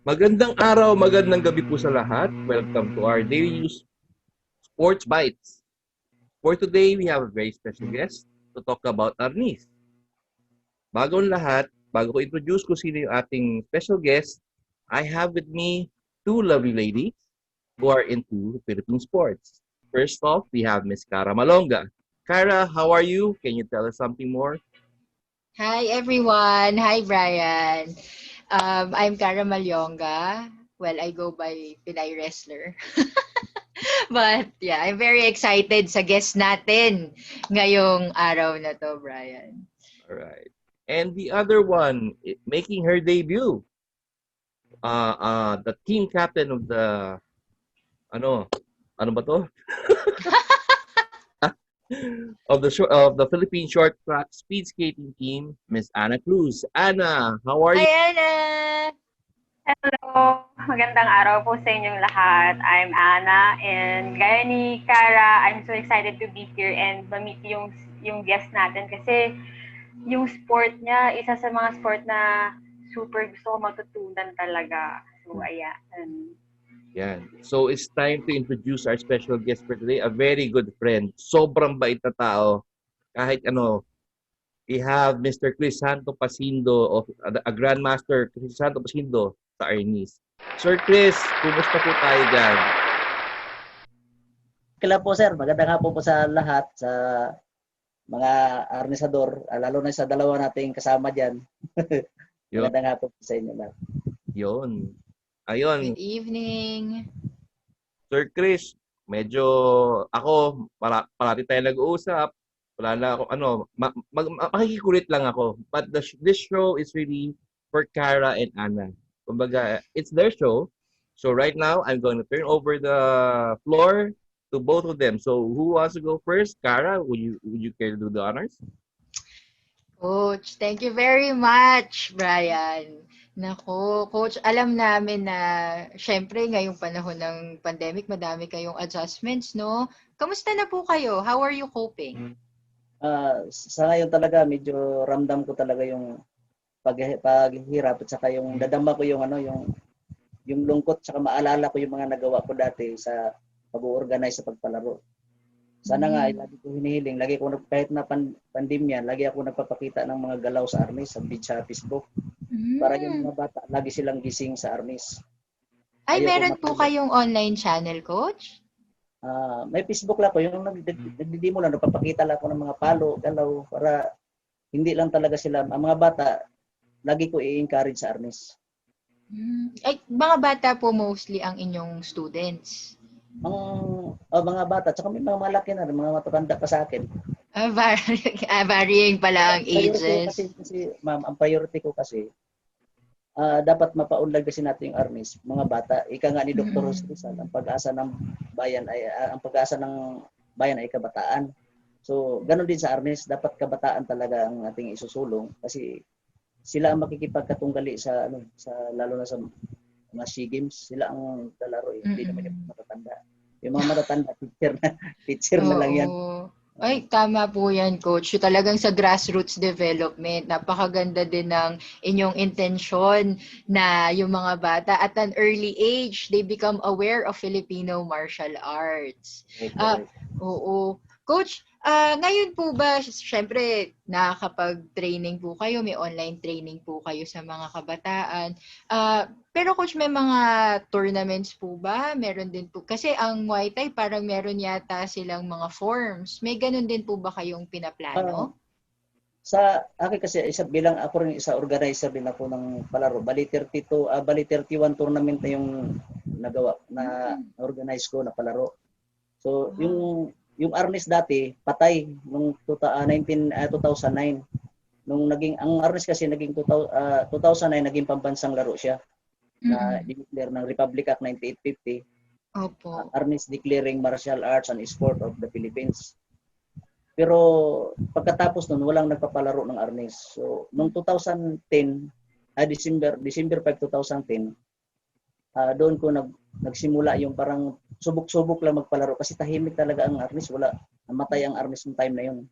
Magandang araw, magandang gabi po sa lahat. Welcome to our daily news Sports Bites. For today, we have a very special guest to talk about Arnis. Bago ang lahat, bago ko introduce kung sino yung ating special guest, I have with me two lovely ladies who are into Philippine sports. First off, we have Miss Cara Malonga. Cara, how are you? Can you tell us something more? Hi everyone. Hi Brian. I'm Cara Malyonga. Well, I go by Pinay Wrestler. But yeah, I'm very excited sa guest natin ngayong araw na to, Brian. All right. And the other one, making her debut, the team captain of the ano, ano ba to? of the Philippine short track speed skating team, Miss Anna Cruz. Anna, how are you? Hi Anna! Hello! Magandang araw po sa inyong lahat. I'm Anna and gaya ni Cara, I'm so excited to be here and ma-meet yung guest natin kasi yung sport niya, isa sa mga sport na super gusto ko matutunan talaga. So, ayan. Yan. So it's time to introduce our special guest for today, a very good friend. Sobrang bait na tao. Kahit ano, we have Mr. Chris Santo Pasindo of a Grandmaster Chris Santo Pasindo sa Arnis. Sir Chris, kumusta po tayo dyan? Kailan po sir, magandang hapon po sa lahat, sa mga arnisador, lalo na sa dalawa nating kasama dyan. Magandang hapon po sa inyo lahat. Yun. Ayun. Good evening. Sir Chris, medyo ako, parati tayo nag-uusap. Wala na ako, makikikulit lang ako. But this show is really for Cara and Anna. Kumbaga, it's their show. So right now, I'm going to turn over the floor to both of them. So who wants to go first? Cara, would you care to do the honors? Coach, thank you very much, Brian. Nako, Coach, alam namin na syempre ngayong panahon ng pandemic, madami kayong adjustments, no? Kamusta na po kayo? How are you coping? Sa ngayon talaga, medyo ramdam ko talaga yung paghihirap at saka yung dadama ko yung yung lungkot, saka maalala ko yung mga nagawa ko dati sa pag-organize sa pagpalaro. Sana nga, lagi ko hinihiling, kahit na pandemya, lagi ako nagpapakita ng mga galaw sa Arnis, sa page sa Facebook. Para yung mga bata, lagi silang gising sa Arnis. Ay, meron po kayong online channel, Coach? May Facebook lang ko, yung nagdidimo lang, nagpapakita lang ako ng mga palo, galaw, para hindi lang talaga sila, ang mga bata, lagi ko i-encourage sa Arnis. Ay, mga bata po mostly ang inyong students? Mga bata, tsaka may mga malaki na, mga matanda pa sa akin. Varying pala ang ages. Kasi ma'am, ang priority ko kasi, dapat mapaunlad kasi natin yung Arnis, mga bata. Ika nga ni Dr. Jose Rizal, ang pag-asa ng bayan ay kabataan. So, ganun din sa Arnis, dapat kabataan talaga ang ating isusulong kasi sila ang makikipagkatunggali sa lalo na sa mga SEA Games, sila ang lalaro, hindi naman yung matatanda. Yung mga matatanda, teacher na lang yan. Ay, tama po yan, Coach. Yung talagang sa grassroots development, napakaganda din ng inyong intensyon na yung mga bata at an early age, they become aware of Filipino martial arts. Oo. Coach, ngayon po ba, syempre, nakakapag-training po kayo, may online training po kayo sa mga kabataan. Pero Coach, may mga tournaments po ba? Meron din po. Kasi ang Muay Thai, parang meron yata silang mga forms. May ganun din po ba kayong pinaplano? Sa akin kasi, bilang ako rin isa organizer din ako ng palaro. Bali 31 tournament na yung nagawa, na organize ko na palaro. So, yung Arnis dati, patay nung 2009. Nung ang Arnis kasi naging 2009 naging pambansang laro siya. Na declare ng Republic Act 9850. Opo. Arnis declaring martial arts and sport of the Philippines. Pero pagkatapos nun, walang nagpapalaro ng Arnis. So, nung 2010, December 5, 2010, doon ko nagsimula yung parang subok-subok lang magpalaro kasi tahimik talaga ang Arnis, namatay ang Arnis ng time na yun.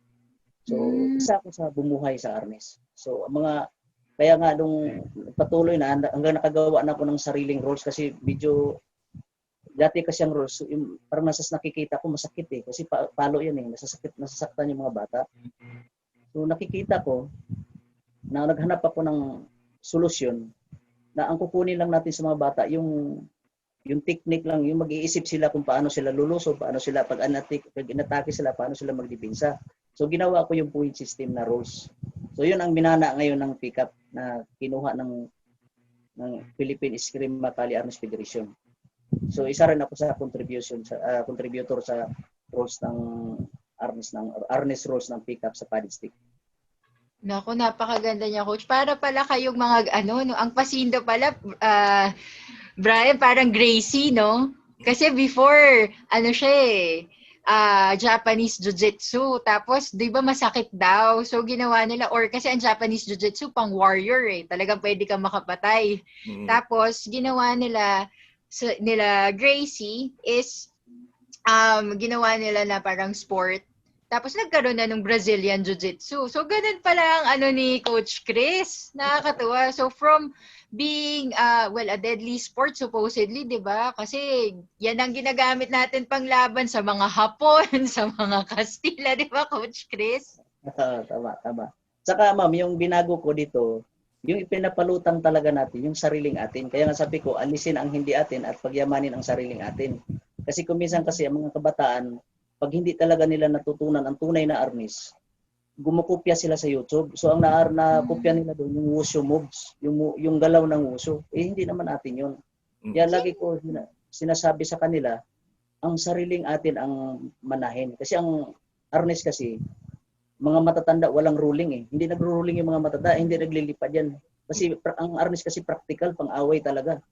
So isa ako sa bumuhay sa Arnis. So mga Kaya nga nung patuloy na hanggang nakagawa na ako ng sariling roles kasi medyo dati kasi ang rules, yung, parang nakikita ko masakit eh. Kasi palo yan eh. Nasasaktan yung mga bata. So nakikita ko na naghanap ako ng solusyon na ang kukunin lang natin sa mga bata, yung technique lang, yung mag-iisip sila kung paano sila lulusob, paano sila pag inatake sila, paano sila magdepensa. So ginawa ko yung point system na rules. So yun ang minana ngayon ng pickup na kinuha ng Philippine Eskrima Kali Arms Federation. So isa rin ako sa contributor sa rules ng arnis rules ng pickup sa paddy stick. Naku, napakaganda niya, coach. Para pala kayong mga, no, ang pasindo pala, Brian, parang Gracie, no? Kasi before, siya Japanese Jiu-Jitsu. Tapos, di ba masakit daw? So, ginawa nila, or kasi ang Japanese Jiu-Jitsu, pang warrior eh. Talagang pwede kang makapatay. Tapos, ginawa nila Gracie is, ginawa nila na parang sport. Tapos nagkaroon na ng Brazilian Jiu-Jitsu. So, ganun pala ang ni Coach Chris. Nakakatuwa. So, from being, a deadly sport supposedly, di ba? Kasi yan ang ginagamit natin pang laban sa mga Hapon, sa mga Kastila, di ba, Coach Chris? Tama. Saka, ma'am, yung binago ko dito, yung ipinapalutang talaga natin, yung sariling atin. Kaya nga sabi ko, alisin ang hindi atin at pagyamanin ang sariling atin. Kasi kuminsan kasi ang mga kabataan, pag hindi talaga nila natutunan ang tunay na arnis, gumukopya sila sa YouTube. So ang nakopya nila doon yung wushu moves, yung galaw ng wushu. Eh hindi naman atin yun. Kaya lagi ko sinasabi sa kanila, ang sariling atin ang manahin. Kasi ang arnis kasi, mga matatanda walang ruling eh. Hindi nagro-ruling yung mga matatanda, hindi naglilipad yan. Kasi ang arnis kasi practical, pang-away talaga.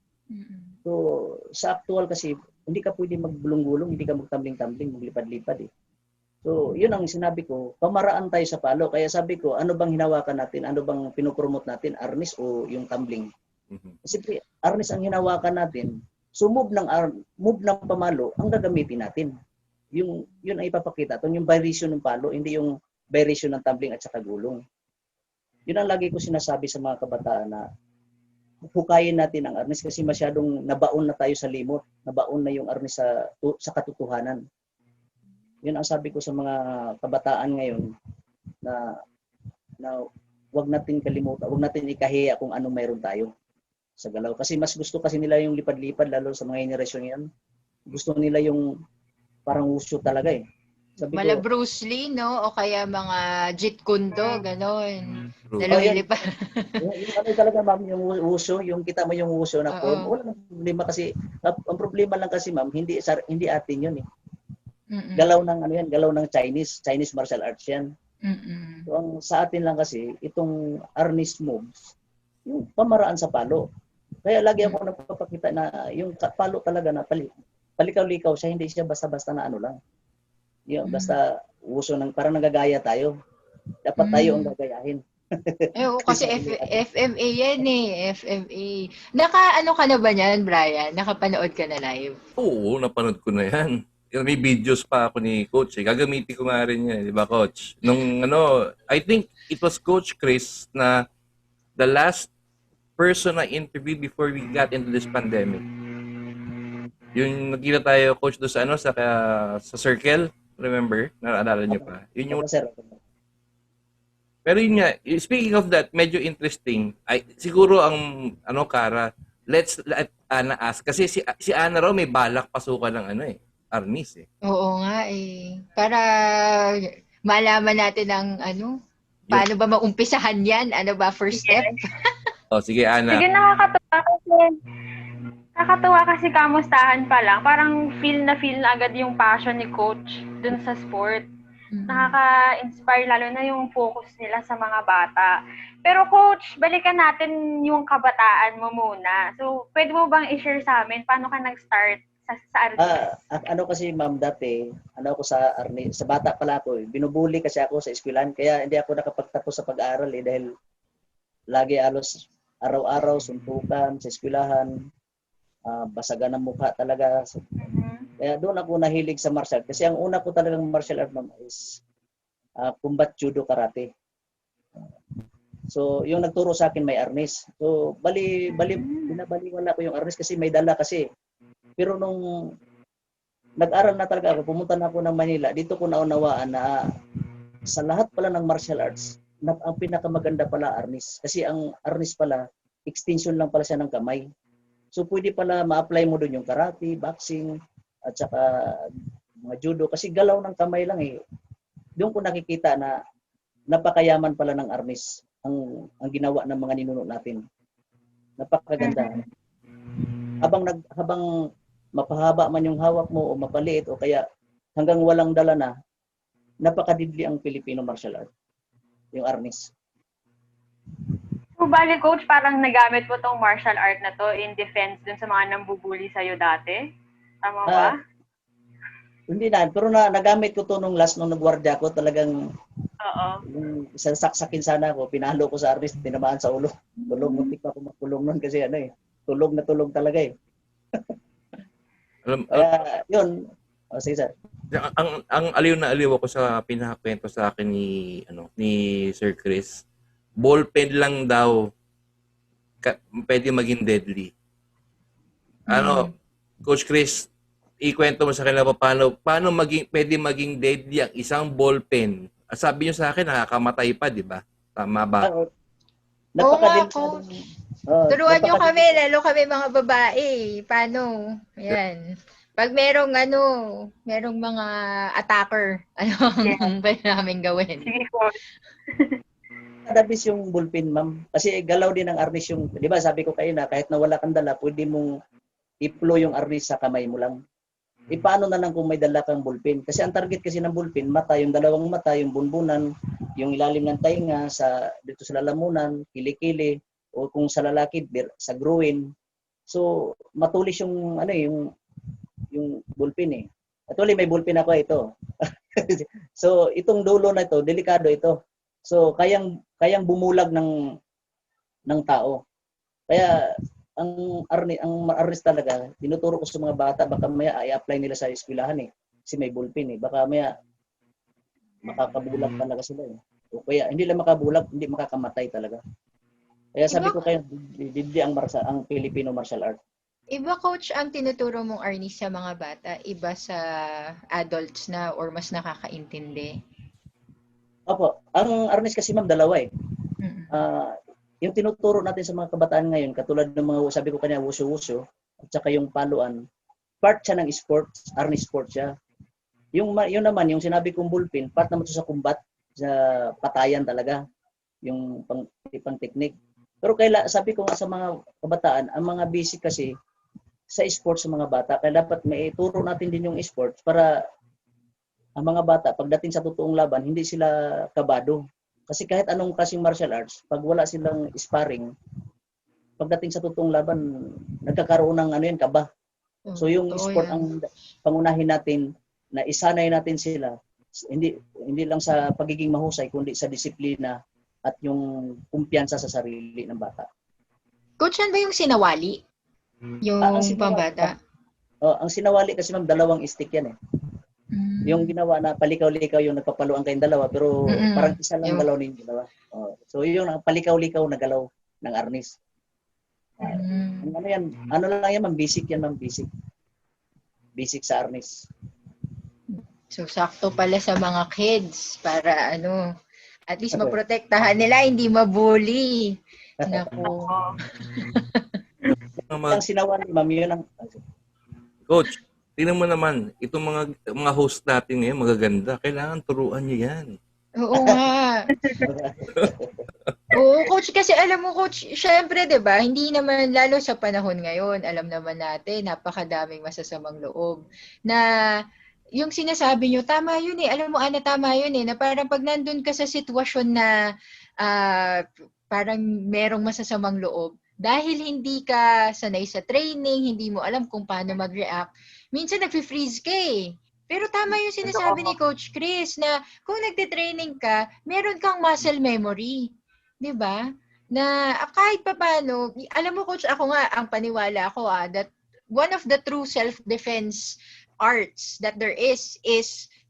So sa actual kasi, hindi ka pwede magbulong-gulong, hindi ka magtambling-tambling, maglipad-lipad eh. So, yun ang sinabi ko, pamaraan tayo sa palo. Kaya sabi ko, ano bang hinawakan natin? Ano bang pinopromote natin? Arnis o yung tumbling? Kasi arnis ang hinawakan natin. So, move ng pamalo ang gagamitin natin. Yun ang ipapakita. Ito yung variation ng palo, hindi yung variation ng tumbling at saka gulong. Yun ang lagi ko sinasabi sa mga kabataan na hukayin natin ang arnis kasi masyadong nabaon na tayo sa limot, nabaon na yung arnis sa katotohanan. Yun ang sabi ko sa mga kabataan ngayon na wag natin kalimutan, wag natin ikahiya kung ano mayroon tayo sa galaw. Kasi mas gusto kasi nila yung lipad-lipad lalo sa mga henerasyon yan. Gusto nila yung parang wushu talaga eh. Sabi Mala ko, Bruce Lee, no? O kaya mga Jeet Kune Do, gano'n. Yung talaga ma'am, yung wushu, yung kita mo yung wushu na form, wala nang problema kasi, ang problema lang kasi ma'am, hindi atin yun eh. Galaw ng galaw ng Chinese martial arts yan. So ang sa atin lang kasi, itong arnis moves, yung pamaraan sa palo. Kaya lagi ako nagpapakita na yung palo talaga na palikaw-likaw siya, hindi siya basta-basta na ano lang. Yung basta uso ng parang nagagaya tayo. Dapat tayo ang gagayahin. Kasi FMA yan eh. FMA. Naka-ano ka na ba niyan, Brian? Nakapanood ka na live? Oo, napanood ko na yan. May videos pa ako ni Coach. Gagamitin ko nga rin yan, di ba, Coach? I think it was Coach Chris na the last person I interviewed before we got into this pandemic. Yung nagkita tayo, Coach, doon sa Circle. Remember? Naalala niyo pa? Yun yung... Pero yun nga, speaking of that, medyo interesting. Siguro ang, Kara, let's let Ana ask. Kasi si Ana raw may balak pasukan ng arnis eh. Oo nga eh. Para malaman natin ang paano ba maumpisahan yan? Ano ba first step? Sige, Ana. Sige, nakakatuwa kasi kamustahan pa lang. Parang feel na agad yung passion ni Coach dun sa sport. Nakaka-inspire lalo na yung focus nila sa mga bata. Pero Coach, balikan natin yung kabataan mo muna. So, pwede mo bang i-share sa amin paano ka nag-start sa arnis? Kasi ma'am dati, ako sa arnis, sa bata pala ako, binubuli kasi ako sa eskwelahan kaya hindi ako nakapagtapos sa pag-aaral dahil lagi alos araw-araw suntukan sa eskwelahan, basagan ng mukha talaga. Kaya doon ako nahilig sa martial kasi ang una ko talagang martial art ma'am is combat judo karate. So, yung nagturo sa akin may arnis. So, binabaliwala ko yung arnis kasi may dala kasi. Pero nung nag-aral na talaga ako, pumunta na ako ng Manila, dito ko naunawaan na sa lahat pala ng martial arts, ang pinakamaganda pala arnis. Kasi ang arnis pala, extension lang pala siya ng kamay. So, pwede pala ma-apply mo doon yung karate, boxing, at saka mga judo. Kasi galaw ng kamay lang eh. Doon ko nakikita na napakayaman pala ng arnis ang ginawa ng mga ninuno natin. Napakaganda. Habang mapahaba man yung hawak mo o mapaliit o kaya hanggang walang dala na, napakadidli ang Filipino martial art. Yung arnis. So, bali, Coach, parang nagamit mo tong martial art na to in defense dun sa mga nambubuli sa'yo dati? Tama ba? Hindi na, pero nagamit ko to nung last nung nagwardya ko, talagang Oo. yung isang saksakin sana ako, pinalo ko sa arnis, tinamaan sa ulo. Muntik pa ako makulong nun kasi tulog na tulog talaga eh. Kaya yun, sige sir. Ang aliw na aliw ako sa pinakwento sa akin ni Sir Chris. Ballpen lang daw pwede maging deadly. Coach Chris, ikwento mo sa kanila paano pwede maging deadly ang isang ballpen. Sabi niyo sa akin nakakamatay pa, di ba? Tama ba? Coach. Turuan niyo kami, lalo kami mga babae. Paano? Ayan. Pag merong mga attacker, ang pwede namin gawin? Sige, Coach. Adabis yung ballpen, ma'am. Kasi galaw din ng arnis yung, di ba sabi ko kayo na kahit na wala kang dala, pwede mong i-flow yung arnis sa kamay mo lang. Paano na lang kung may dala kang ballpen? Kasi ang target kasi ng ballpen, mata, yung dalawang mata, yung bunbunan, yung ilalim ng tainga, dito sa lalamunan, kilikili, o kung sa lalaki, sa groin. So, matulis yung, yung ballpen eh. Actually, may ballpen ako ito. So, itong dulo na ito, delikado ito. So, kayang bumulag ng tao. Kaya, ang arnis talaga, tinuturo ko sa mga bata, baka maya i-apply nila sa eskwelahan eh. Kasi may ballpen eh. Baka maya makakabulag talaga sila eh. O kaya, hindi lang makabulag, hindi makakamatay talaga. Kaya sabi ko kayo, hindi ang Filipino martial art. Iba, Coach, ang tinuturo mong arnis sa mga bata, iba sa adults na or mas nakakaintindi? Opo, ang arnis kasi ma'am, dalawa eh. Yung tinuturo natin sa mga kabataan ngayon, katulad ng mga, sabi ko kanya, wushu-wushu, at saka yung paluan, part siya ng sports, arnis sports siya. Yun naman, yung sinabi kong ballpen, part naman siya sa kumbat, sa patayan talaga, yung pang technique. Pero sabi ko nga sa mga kabataan, ang mga basic kasi sa sports sa mga bata, kaya dapat may ituro natin din yung sports para ang mga bata, pagdating sa totoong laban, hindi sila kabado. Kasi kahit anong klaseng martial arts, pag wala silang sparring, pagdating sa totoong laban, nagkakaroon ng kaba. So yung sport ang pangunahin natin na isanay natin sila, hindi lang sa pagiging mahusay, kundi sa disiplina at yung kumpiyansa sa sarili ng bata. Coach, yan ba yung sinawali? Yung pambata? Ang sinawali kasi ma'am, dalawang stick yan eh. Yung ginawa na palikaw-likaw yung nagpapaluan kayong dalawa, pero parang isa lang galaw ninyo dalawa. So yun ang palikaw-likaw na galaw ng arnis. Ano lang yan ma'am, basic yan ma'am, basic. Basic sa arnis. So sakto pala sa mga kids para at least maprotektahan nila, hindi mabully. Naku. Ang sinawali ma'am, yun ang... Coach, tingnan mo naman, itong mga host natin ngayon, magaganda. Kailangan turuan niyo yan. Oo nga. Oo, Coach, kasi alam mo, Coach, syempre, 'di ba? Hindi naman, lalo sa panahon ngayon, alam naman natin, napakadaming masasamang loob na yung sinasabi nyo, tama yun eh. Alam mo, Ana, tama yun eh. Na parang pag nandun ka sa sitwasyon na parang merong masasamang loob, dahil hindi ka sanay sa training, hindi mo alam kung paano mag-react, minsan nag-freeze ka eh. Pero tama yung sinasabi ni Coach Chris na kung nagte-training ka, meron kang muscle memory. 'Di ba? Na kahit pa paano, alam mo Coach, ako nga, ang paniwala ko that one of the true self-defense arts that there is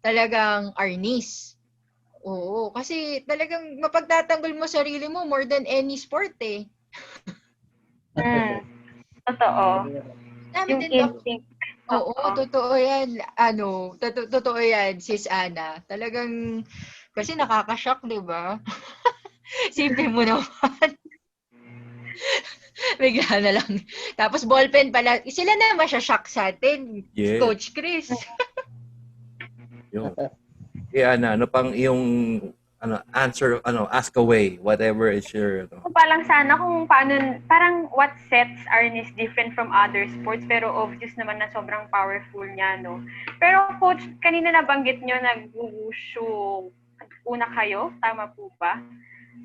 talagang arnis. Oo, kasi talagang mapagtatanggol mo sarili mo more than any sport eh. Mm, totoo. Sabi Yung din ba? instinct. Oo, Oo. totoo yan. Ano, totoo yan, Sis Ana. Talagang, kasi nakakashock, di ba? Sipin mo naman, bigla na lang. Tapos ballpen pala, sila na masyashock sa atin, Yes. Coach Chris. Yun. Ano pang yung answer, ask away, whatever is your, Kung pa lang sana kung paano, parang what sets Arnis different from other sports, pero obvious naman na sobrang powerful niya, no? Pero coach, kanina nabanggit nyo nag-wushu una kayo, tama po ba?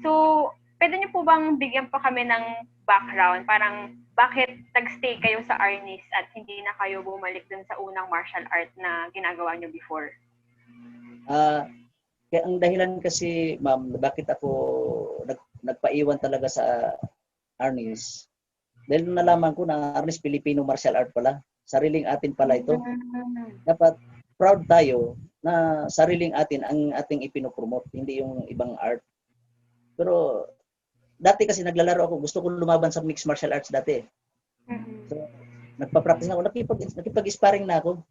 So, pwede nyo po bang bigyan pa kami ng background, parang bakit nag-stay kayo sa Arnis at hindi na kayo bumalik dun sa unang martial art na ginagawa nyo before? Kaya ang dahilan kasi, ma'am, bakit ako nagpaiwan talaga sa Arnis, dahil nung nalaman ko na Arnis Filipino martial art pala, sariling atin pala ito. Dapat proud tayo na sariling atin ang ating ipinopromote, hindi yung ibang art. Pero dati kasi naglalaro ako, gusto ko lumaban sa mixed martial arts dati. So, nagpa-practice na ako, nakipag-sparring na ako.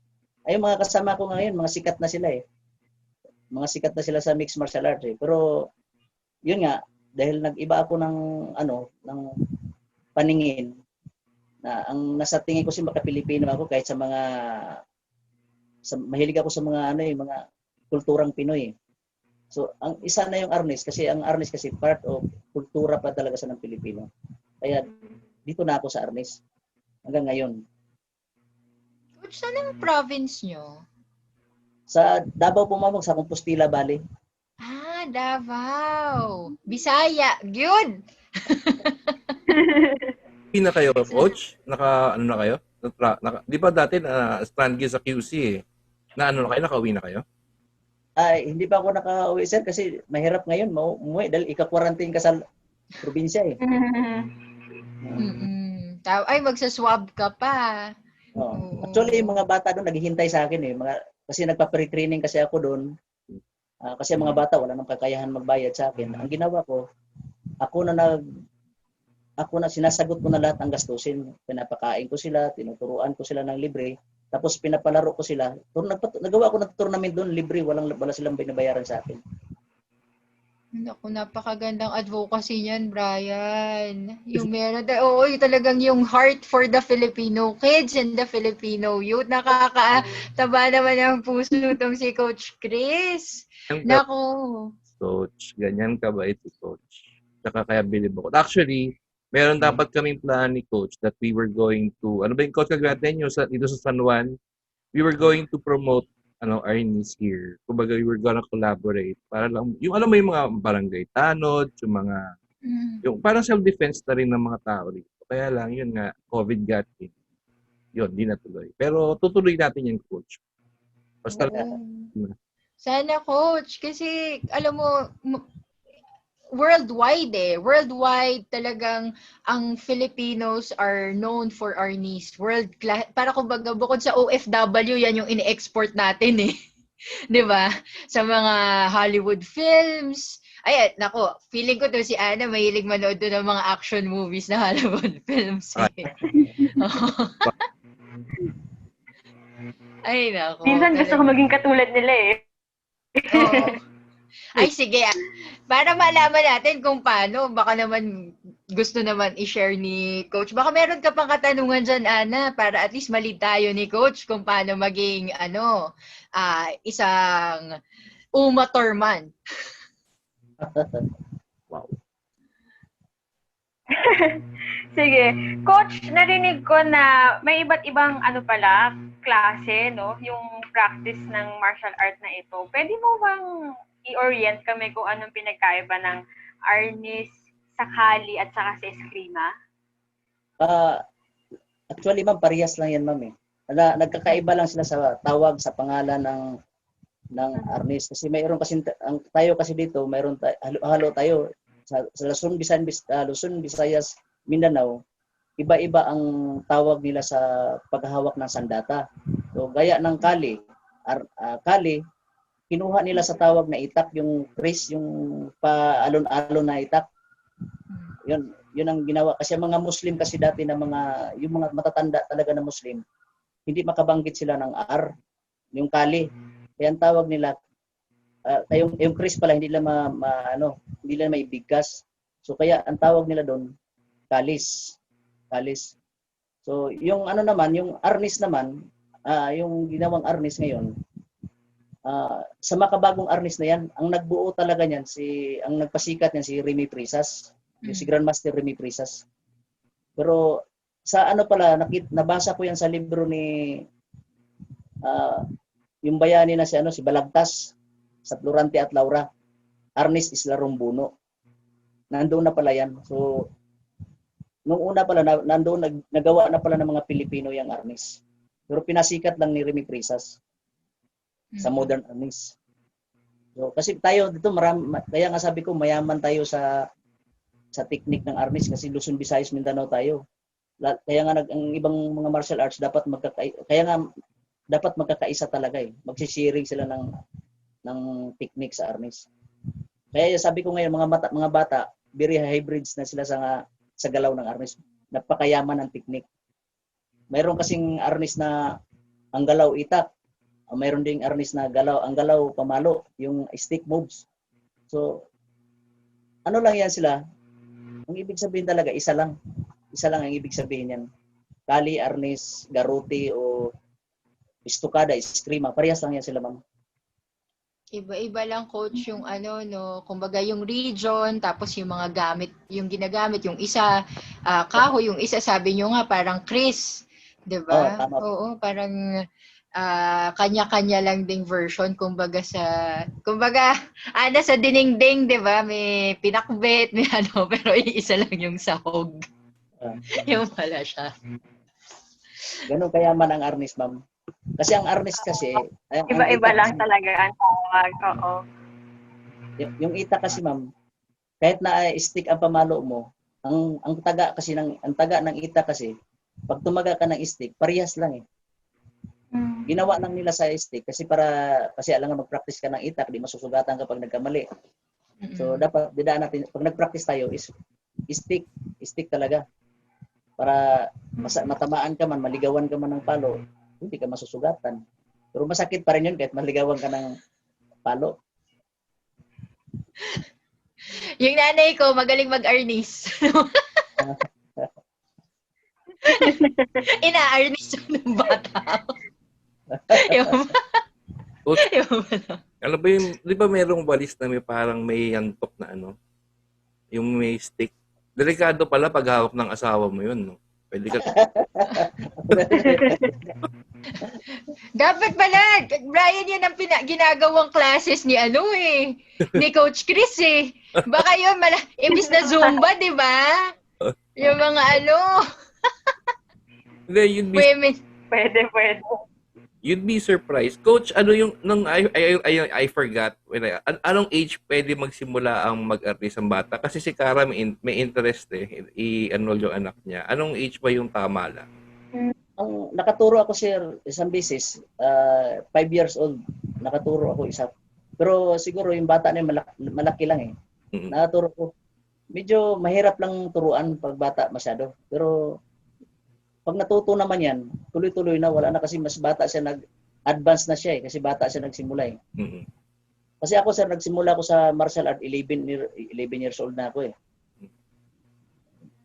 Ay, yung mga kasama ko ngayon, mga sikat na sila eh. Mga sikat na sila sa mixed martial arts eh. Pero, yun nga, dahil nag-iba ako ng paningin, na ang nasa tingin ko si maka-Pilipino ako kahit mahilig ako sa mga kulturang Pinoy. So, ang isa na yung Arnis kasi ang Arnis kasi part of kultura pa talaga sa ng Pilipino. Kaya dito na ako sa Arnis hanggang ngayon. Coach, saan ang province nyo? Sa Davao po ma'am, sa Compostela Valley. Ah, Davao. Bisaya. Good. Hindi na kayo, coach? Na kayo? Di ba dati strand kayo sa QC eh? Na na kayo, nakauwi na kayo? Ay, hindi pa ako nakauwi sir kasi mahirap ngayon umuwi dahil ika-quarantine ka sa probinsya eh. Ay, magsaswab ka pa. Oh. Actually, yung mga bata doon naghihintay sa akin eh. Kasi nagpa-pre-training kasi ako doon. Kasi ang mga bata wala nang kakayahan magbayad sa akin. Ang ginawa ko, ako na sinasagot ko na lahat ng gastusin. Pinapakain ko sila, tinuturuan ko sila ng libre. Tapos pinapalaro ko sila. Nagawa ko ng tournament doon, libre, wala silang binabayaran sa akin. Naku, napakagandang advocacy niyan, Brian. Yung yung talagang yung heart for the Filipino kids and the Filipino youth. Nakakataba naman ang puso tong si Coach Chris. Naku. Coach, ganyan kabait si Coach. Saka kaya bilib ako. Actually, meron dapat kaming plan ni Coach that we were going to, ano ba yung Coach kagwatin nyo dito sa San Juan? We were going to promote Arnis here. Kumbaga, we were gonna collaborate para lang, yung alam mo yung mga barangay tanod, yung parang self-defense na rin ng mga tao dito. Kaya lang, yun nga, COVID got in. Yun, di natuloy. Pero tutuloy natin yung Coach. Basta, Sana Coach, kasi alam mo, worldwide talagang ang Filipinos are known for Arnis. World class. Para kumbaga bukod sa OFW, yan yung ini-export natin eh. 'Di ba? Sa mga Hollywood films. Ay, nako, feeling ko to si Ana mahilig manood doon ng mga action movies na Hollywood films. Eh. Ay, nako. Minsan gusto ko maging katulad nila eh. Oo. Ay, sige. Para malaman natin kung paano, baka naman gusto naman i-share ni Coach. Baka meron ka pang katanungan dyan, Ana, para at least malid tayo ni Coach kung paano maging, isang umatorman. wow. Sige. Coach, narinig ko na may iba't ibang klase, no? Yung practice ng martial art na ito. Pwede mo bang i-orient kami kung anong pinagkaiba ng Arnis, Sakali, at saka sa Eskrima? Actually, ma'am, parehas lang yan, ma'am eh. Nagkakaiba lang sila sa tawag, sa pangalan ng Arnis. Kasi mayroon kasi, tayo kasi dito, halo tayo. Sa Luzon, Visayas, Mindanao, iba-iba ang tawag nila sa paghahawak ng sandata. So, gaya ng Kali, kinuha nila sa tawag na itak, yung Chris, yung paalon-alon na itak. Yun ang ginawa. Kasi ang mga Muslim kasi dati na yung mga matatanda talaga na Muslim, hindi makabanggit sila ng R, yung kali. Kaya ang tawag nila, yung Chris pala, hindi nila hindi nila maibigkas. So kaya ang tawag nila doon, kalis. Kalis. So yung naman, yung arnis naman, yung ginawang arnis ngayon, sa makabagong arnis na yan, ang nagbuo talaga niyan, ang nagpasikat niyan si Remy Prisas, yung si Grandmaster Remy Prisas. Pero sa nabasa ko yan sa libro ni yung bayani na si Balagtas sa Florante at Laura, Arnis is Larong Buno. Nandoon na pala yan. So nung una pala nandoon nagawa na pala ng mga Pilipino yung arnis. Pero pinasikat lang ni Remy Prisas sa modern arnis. So kasi tayo dito kaya nga sabi ko mayaman tayo sa technique ng arnis kasi Luzon, Visayas, Mindanao tayo. Kaya nga ang ibang mga martial arts dapat magkakaisa talaga eh. Magsisharing sila ng technique sa arnis. Kaya sabi ko ngayon mga bata, very hybrids na sila sa galaw ng arnis. Napakayaman ng technique. Mayroon kasing arnis na ang galaw itak. Mayroon ding arnis na ang galaw pamalo, yung stick moves. So lang yan sila. Ang ibig sabihin talaga isa lang. Isa lang ang ibig sabihin yan. Kali, arnis, garuti o istukada, eskrima, parehas lang yan sila, ma'am. Iba-iba lang coach yung kumbaga yung region, tapos yung mga gamit, yung ginagamit, yung isa kahoy, yung isa sabi nyo nga parang Chris, 'di ba? Tama. Oo, parang kanya-kanya lang ding version kumbaga sa diningding, 'di ba? May pinakbet, may pero isa lang yung sahog. Yung pala siya. Ganun kayaman ang arnis, ma'am. Kasi ang arnis kasi iba-iba lang talaga ang tawag. Oo. Yung itak kasi, ma'am, kahit na stick ang pamalo mo, ang taga ng itak kasi pag tumaga ka ng stick, parehas lang eh. Ginawa lang nila sa stick kasi alangan mag-practice ka ng itak, di masusugatan kapag nagkamali. So dapat didaan natin pag nag-practice tayo is stick talaga. Para matamaan ka man, maligawan ka man ng palo, hindi ka masusugatan. Pero masakit pa rin yun kahit maligawan ka ng palo. Yung nanay ko, magaling mag-arnis. Ina-arnis ng bata. Alam ba di ba merong walis na may parang may yantok na yung may stick? Delikado pala pag hawak ng asawa mo yun, no? Pwede ka... Dapat pala, Brian, yan ang ginagawang classes ni ni Coach Chris eh. Baka yun, imbis na Zumba, di ba? Yung mga Hindi, women. Pwede. You'd be surprised. Coach, I forgot. Anong age pwede magsimula ang mag-artist ang bata? Kasi si Cara may interest i-enroll yung anak niya. Anong age ba yung tama lang? Nakaturo ako, sir, isang beses. 5 years old. Nakaturo ako isa. Pero siguro yung bata na malaki lang eh. Mm-hmm. Nakaturo ko. Medyo mahirap lang turuan pag bata masyado. Pero pag natuto naman yan, tuloy-tuloy na, wala na kasi mas bata siya, nag-advance na siya kasi bata siya nagsimula eh. Mm-hmm. Kasi ako, sir, nagsimula ako sa martial art, 11 years old na ako eh.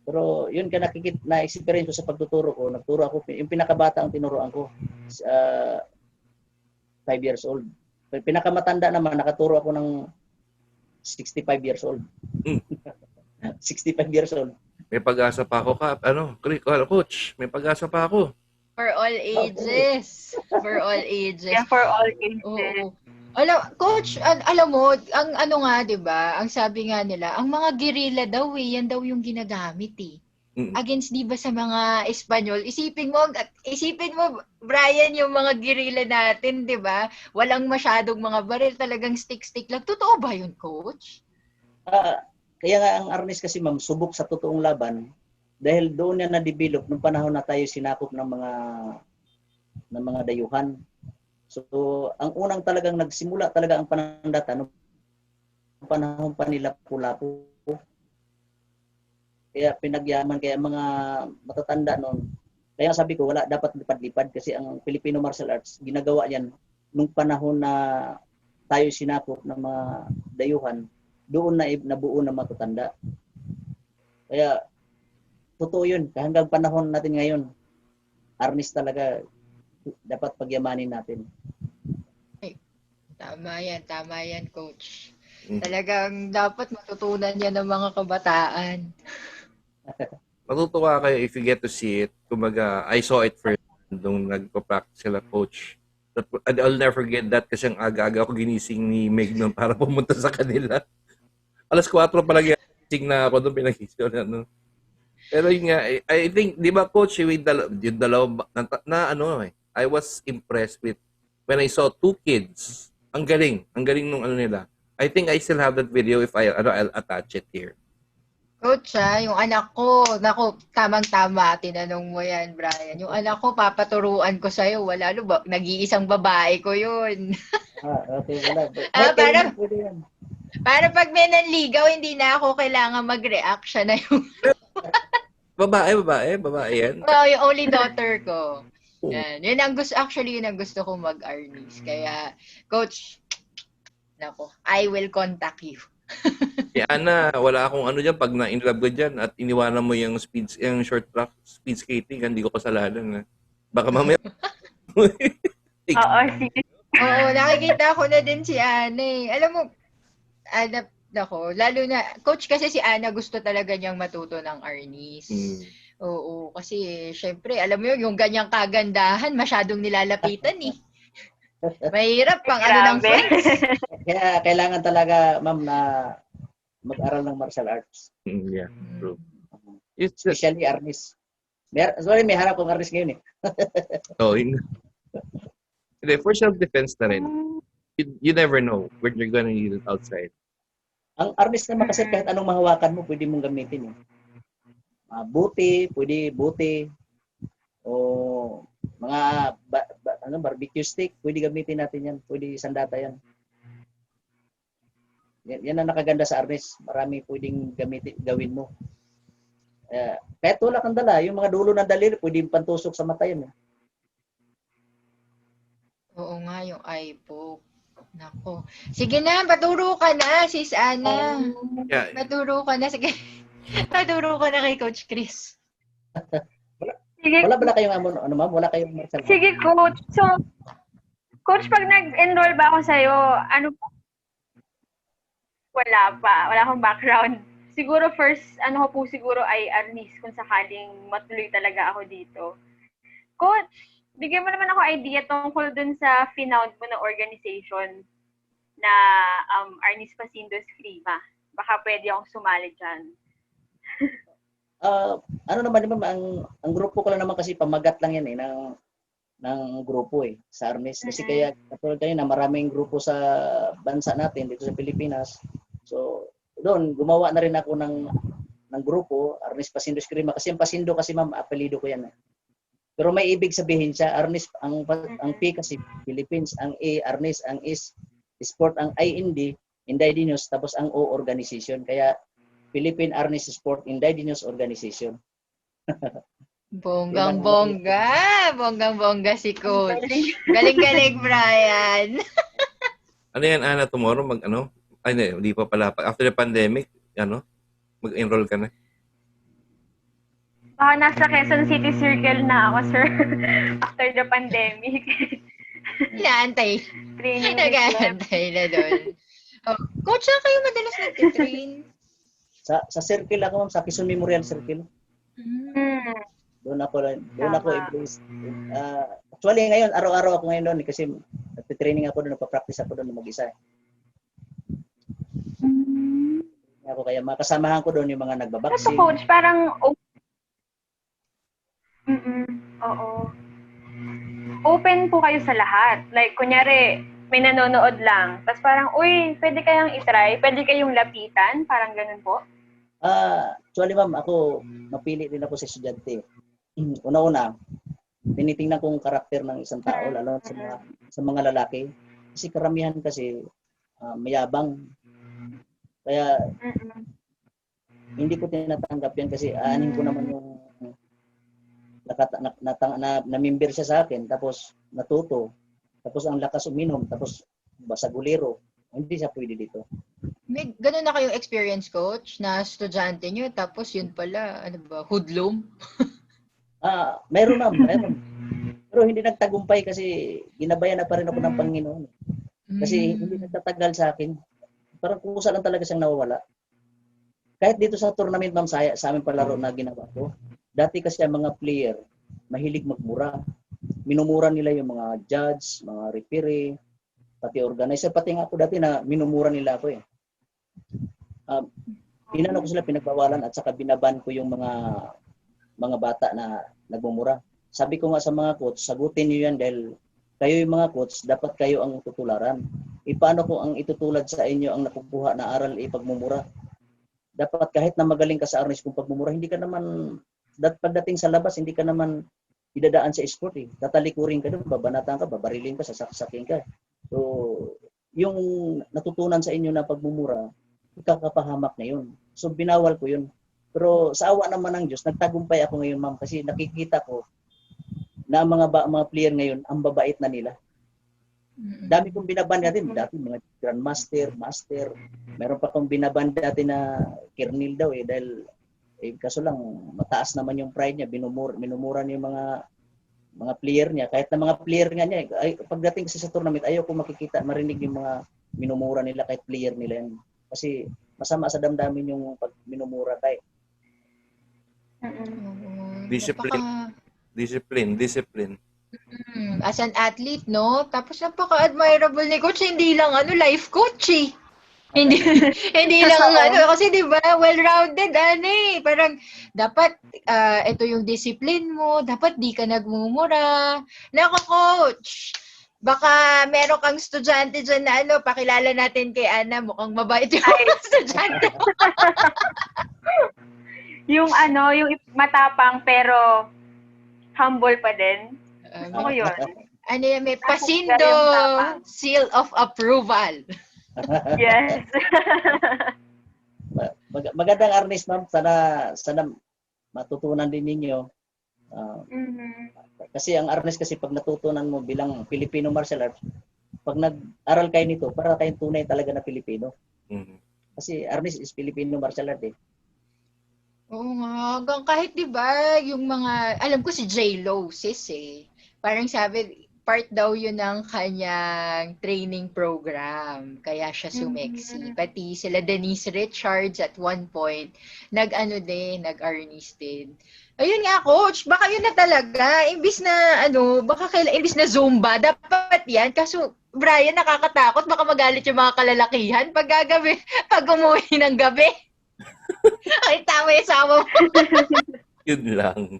Pero yun na-experience ko sa pagtuturo ko, nagturo ako, yung pinakabata ang tinuruan ko, 5 years old. Pinakamatanda naman, nakaturo ako ng 65 years old. 65 years old. May pag-asa pa ako, Coach. May pag-asa pa ako. For all ages. For all ages. Yeah, for all ages. Oo. Coach, alam mo, ang di ba, ang sabi nga nila, ang mga guerrilla daw yan daw yung ginagamit eh. Against di ba sa mga Espanyol, isipin mo, Brian, yung mga guerrilla natin, di ba? Walang masyadong mga baril, talagang stick lang. Totoo ba yun, Coach? Kaya nga ang arnis kasi, ma'am, subok sa totoong laban dahil doon na na-develop nung panahon na tayo sinakop ng mga dayuhan. So, ang unang talagang nagsimula talaga ang panandata nung panahon pa nila Lapu-Lapu. Kaya pinagyaman, kaya mga matatanda noon. Kaya sabi ko, wala dapat lipad-lipad kasi ang Filipino martial arts, ginagawa yan nung panahon na tayo sinakop ng mga dayuhan, doon na nabuo ng matatanda. Kaya, totoo yun. Hanggang panahon natin ngayon, arnis talaga dapat pagyamanin natin. Tama yan, coach. Mm. Talagang dapat matutunan yan ng mga kabataan. Matutuwa kayo if you get to see it. Kumbaga, I saw it first nung nagpa-practice sila, coach. And I'll never forget that kasi ang aga-aga ako ginising ni Meg noon para pumunta sa kanila. Alas 4 pa lang gising na ako doon pinagising na, no? Pero yun nga, I think, di ba, coach, yung dalawa, I was impressed with when I saw 2 kids. Ang galing nung ano nila. I think I still have that video if I'll attach it here. Coach, yung anak ko, naku, tamang-tama, tinanong mo yan, Brian. Yung anak ko, papaturuan ko sa'yo, wala, nag-iisang babae ko yun. Okay, wala. Para pag may nanligaw, hindi na ako kailangan mag-react, siya na yung, Babae yan. yung only daughter ko. Yan. Yun ang gusto ko mag-arnis. Kaya, coach, naku, I will contact you. Si Ana, wala akong ano dyan, pag na-inlove ka dyan at iniwanan mo yung short track, speed skating, hindi ko kasalanan. Baka mamaya. Oo, sige. Oo, nakikita ko na din si Ana eh. Alam mo, lalo na, coach kasi si Ana gusto talaga niyang matuto ng arnis. Oo, kasi syempre, alam mo yung ganyang kagandahan, masyadong nilalapitan eh. Mahirap pang ano ng friends. Kaya kailangan talaga, ma'am, na mag-aral ng martial arts. Yeah, true. It's just, Especially arnis. May harap kong arnis ngayon eh. Hindi, for self-defense na rin. You never know when you're gonna need it outside. Ang arnis naman kasi kahit anong mahawakan mo, pwede mong gamitin eh. Buti, o mga barbecue stick, pwede gamitin natin yan. Pwede sandata yan. Yan ang nakaganda sa arnis. Marami pwedeng gawin mo. Kahit wala kang dala, yung mga dulo ng daliri, pwede pantusok sa mata yan. Oo nga, yung iPoke. Nako. Sige na, paturo ka na, sis Ana. Yeah. Paturo ka na. Sige. Paturo ka na kay Coach Chris. Sige. Wala kayong ma'am? Wala kayong martial arts? Sige, coach. So, coach, pag nag-enroll ba ako sa'yo, ano pa? Wala pa. Wala akong background. Siguro first, ano ko po siguro ay arnis kung sakaling matuloy talaga ako dito. Coach, bigyan mo naman ako idea tungkol dun sa finound mo na organization na Arnis Pacindo Escrima. Baka pwede akong sumali dyan. Ano naman ang grupo ko lang naman kasi pamagat lang yan eh ng grupo eh sa arnis kasi kaya katulad kanina maraming grupo sa bansa natin dito sa Pilipinas. So doon gumawa na rin ako ng grupo Arnis Pacindo Escrima kasi yung Pacindo kasi ma'am apelyido ko yan eh. Pero may ibig sabihin siya Arnis ang P kasi Philippines, ang A Arnis, ang is sport, ang I indigenous tapos ang O organization kaya Philippine Arnis Sport Indigenous Organization. Bonggang-bongga si Coach. Galing-galing, Brian. Ano yan, Ana, tomorrow Ay, hindi pa pala. After the pandemic, mag-enroll ka na. Baka nasa Quezon City Circle na ako, sir. After the pandemic. Inaantay. Training. Nag-aantay na doon. Coach, saan kayo madalas nag-train? Sa circle ako ma'am, sa Quezon Memorial Circle. Doon ako embrace. Actually ngayon araw-araw ako ngayon doon kasi nagte-training ako doon, nagpa-practice ako doon mag-isa. Ako kaya makasamahan ko doon yung mga nagbaboxing. So coach, parang oo. Open po kayo sa lahat. Like kunyari may nanonood lang. Tapos parang, uy, pwede kayang itry? Pwede kayong lapitan? Parang ganun po? Actually, ma'am, ako, mapili din ako sa estudyante. Una-una, tinitingnan ko yung karakter ng isang tao, lalo sa mga sa mga lalaki. Kasi karamihan kasi mayabang. Kaya Mm-mm. hindi ko tinatanggap yan kasi aanin ko naman yung na-member siya sa akin, tapos natuto, tapos ang lakas uminom, tapos basagulero. Hindi siya pwede dito. May ganun na kayong experience, coach, na estudyante nyo, tapos yun pala, ano ba, hoodlum? Mayroon. Pero hindi nagtagumpay kasi ginabayan na pa rin ako ng Panginoon. Kasi hindi nagtatagal sa akin. Parang kusa lang talaga siyang nawawala. Kahit dito sa tournament, ma'am, sa aming palaro na ginawa ko, dati kasi ang mga player, mahilig magmura. Minumura nila yung mga judge, mga referee, pati organizer, pati nga ako dati na minumura nila ako eh. Inano ko sila, pinagbawalan at saka binaban ko yung mga bata na nagmumura. Sabi ko nga sa mga coach, sagutin niyo yan dahil kayo yung mga coach, dapat kayo ang tutularan. Paano ko ang itutulad sa inyo ang nakukuha na aral pagmumura? Dapat kahit na magaling ka sa arnis kung pagmumura, hindi ka naman, pagdating sa labas, hindi ka naman idadaan sa sport eh. Tatalikurin ka doon, babanatan ka, babariling ka, sasaksakin ka. So, yung natutunan sa inyo na pagmumura, ikakapahamak na yun. So, binawal ko yun. Pero sa awa naman ng Diyos, nagtagumpay ako ngayon, ma'am, kasi nakikita ko na ang mga player ngayon, ang babait na nila. Dami kong binaban natin, dati mga grandmaster, master. Meron pa akong binaban dati na kernil daw eh, dahil kaso lang mataas naman yung pride niya, minumura niya yung mga player niya. Kahit na mga player nga niya, pagdating kasi sa tournament, ayaw ko makikita, marinig yung mga minumura nila kahit player nila yan. Kasi masama sa damdamin yung pag minumura tayo. Discipline. As an athlete, no? Tapos napaka-admirable ni coach, hindi lang life coach eh. Hindi lang kasi 'di ba, well-rounded parang dapat ito yung discipline mo, dapat di ka nagmumura. Nako coach, baka meron kang estudyante diyan na pakilala natin kay Ana, mukhang mabait yung estudyante. yung matapang pero humble pa din. Gusto ko yun. May Pasindo seal of approval. Yes. Magandang arnis, ma'am. Sana matutunan din ninyo. Kasi ang arnis kasi pag natutunan mo bilang Filipino martial arts, pag nag-aral kayo nito, para kayong tunay talaga na Pilipino. Kasi arnis is Filipino martial art eh. Oo nga, hanggang kahit 'di ba, yung mga alam ko si J-Lo sis parang sabi part daw yun ng kanyang training program. Kaya siya sumeksi. Pati sila Denise Richards at one point, nag-arnis din. Ayun nga, coach, baka yun na talaga. Imbis na, imbis na Zumba, dapat yan. Kaso, Brian, nakakatakot. Baka magalit yung mga kalalakihan pag umuwi ng gabi. Ay, tama yung sama mo. Yun lang.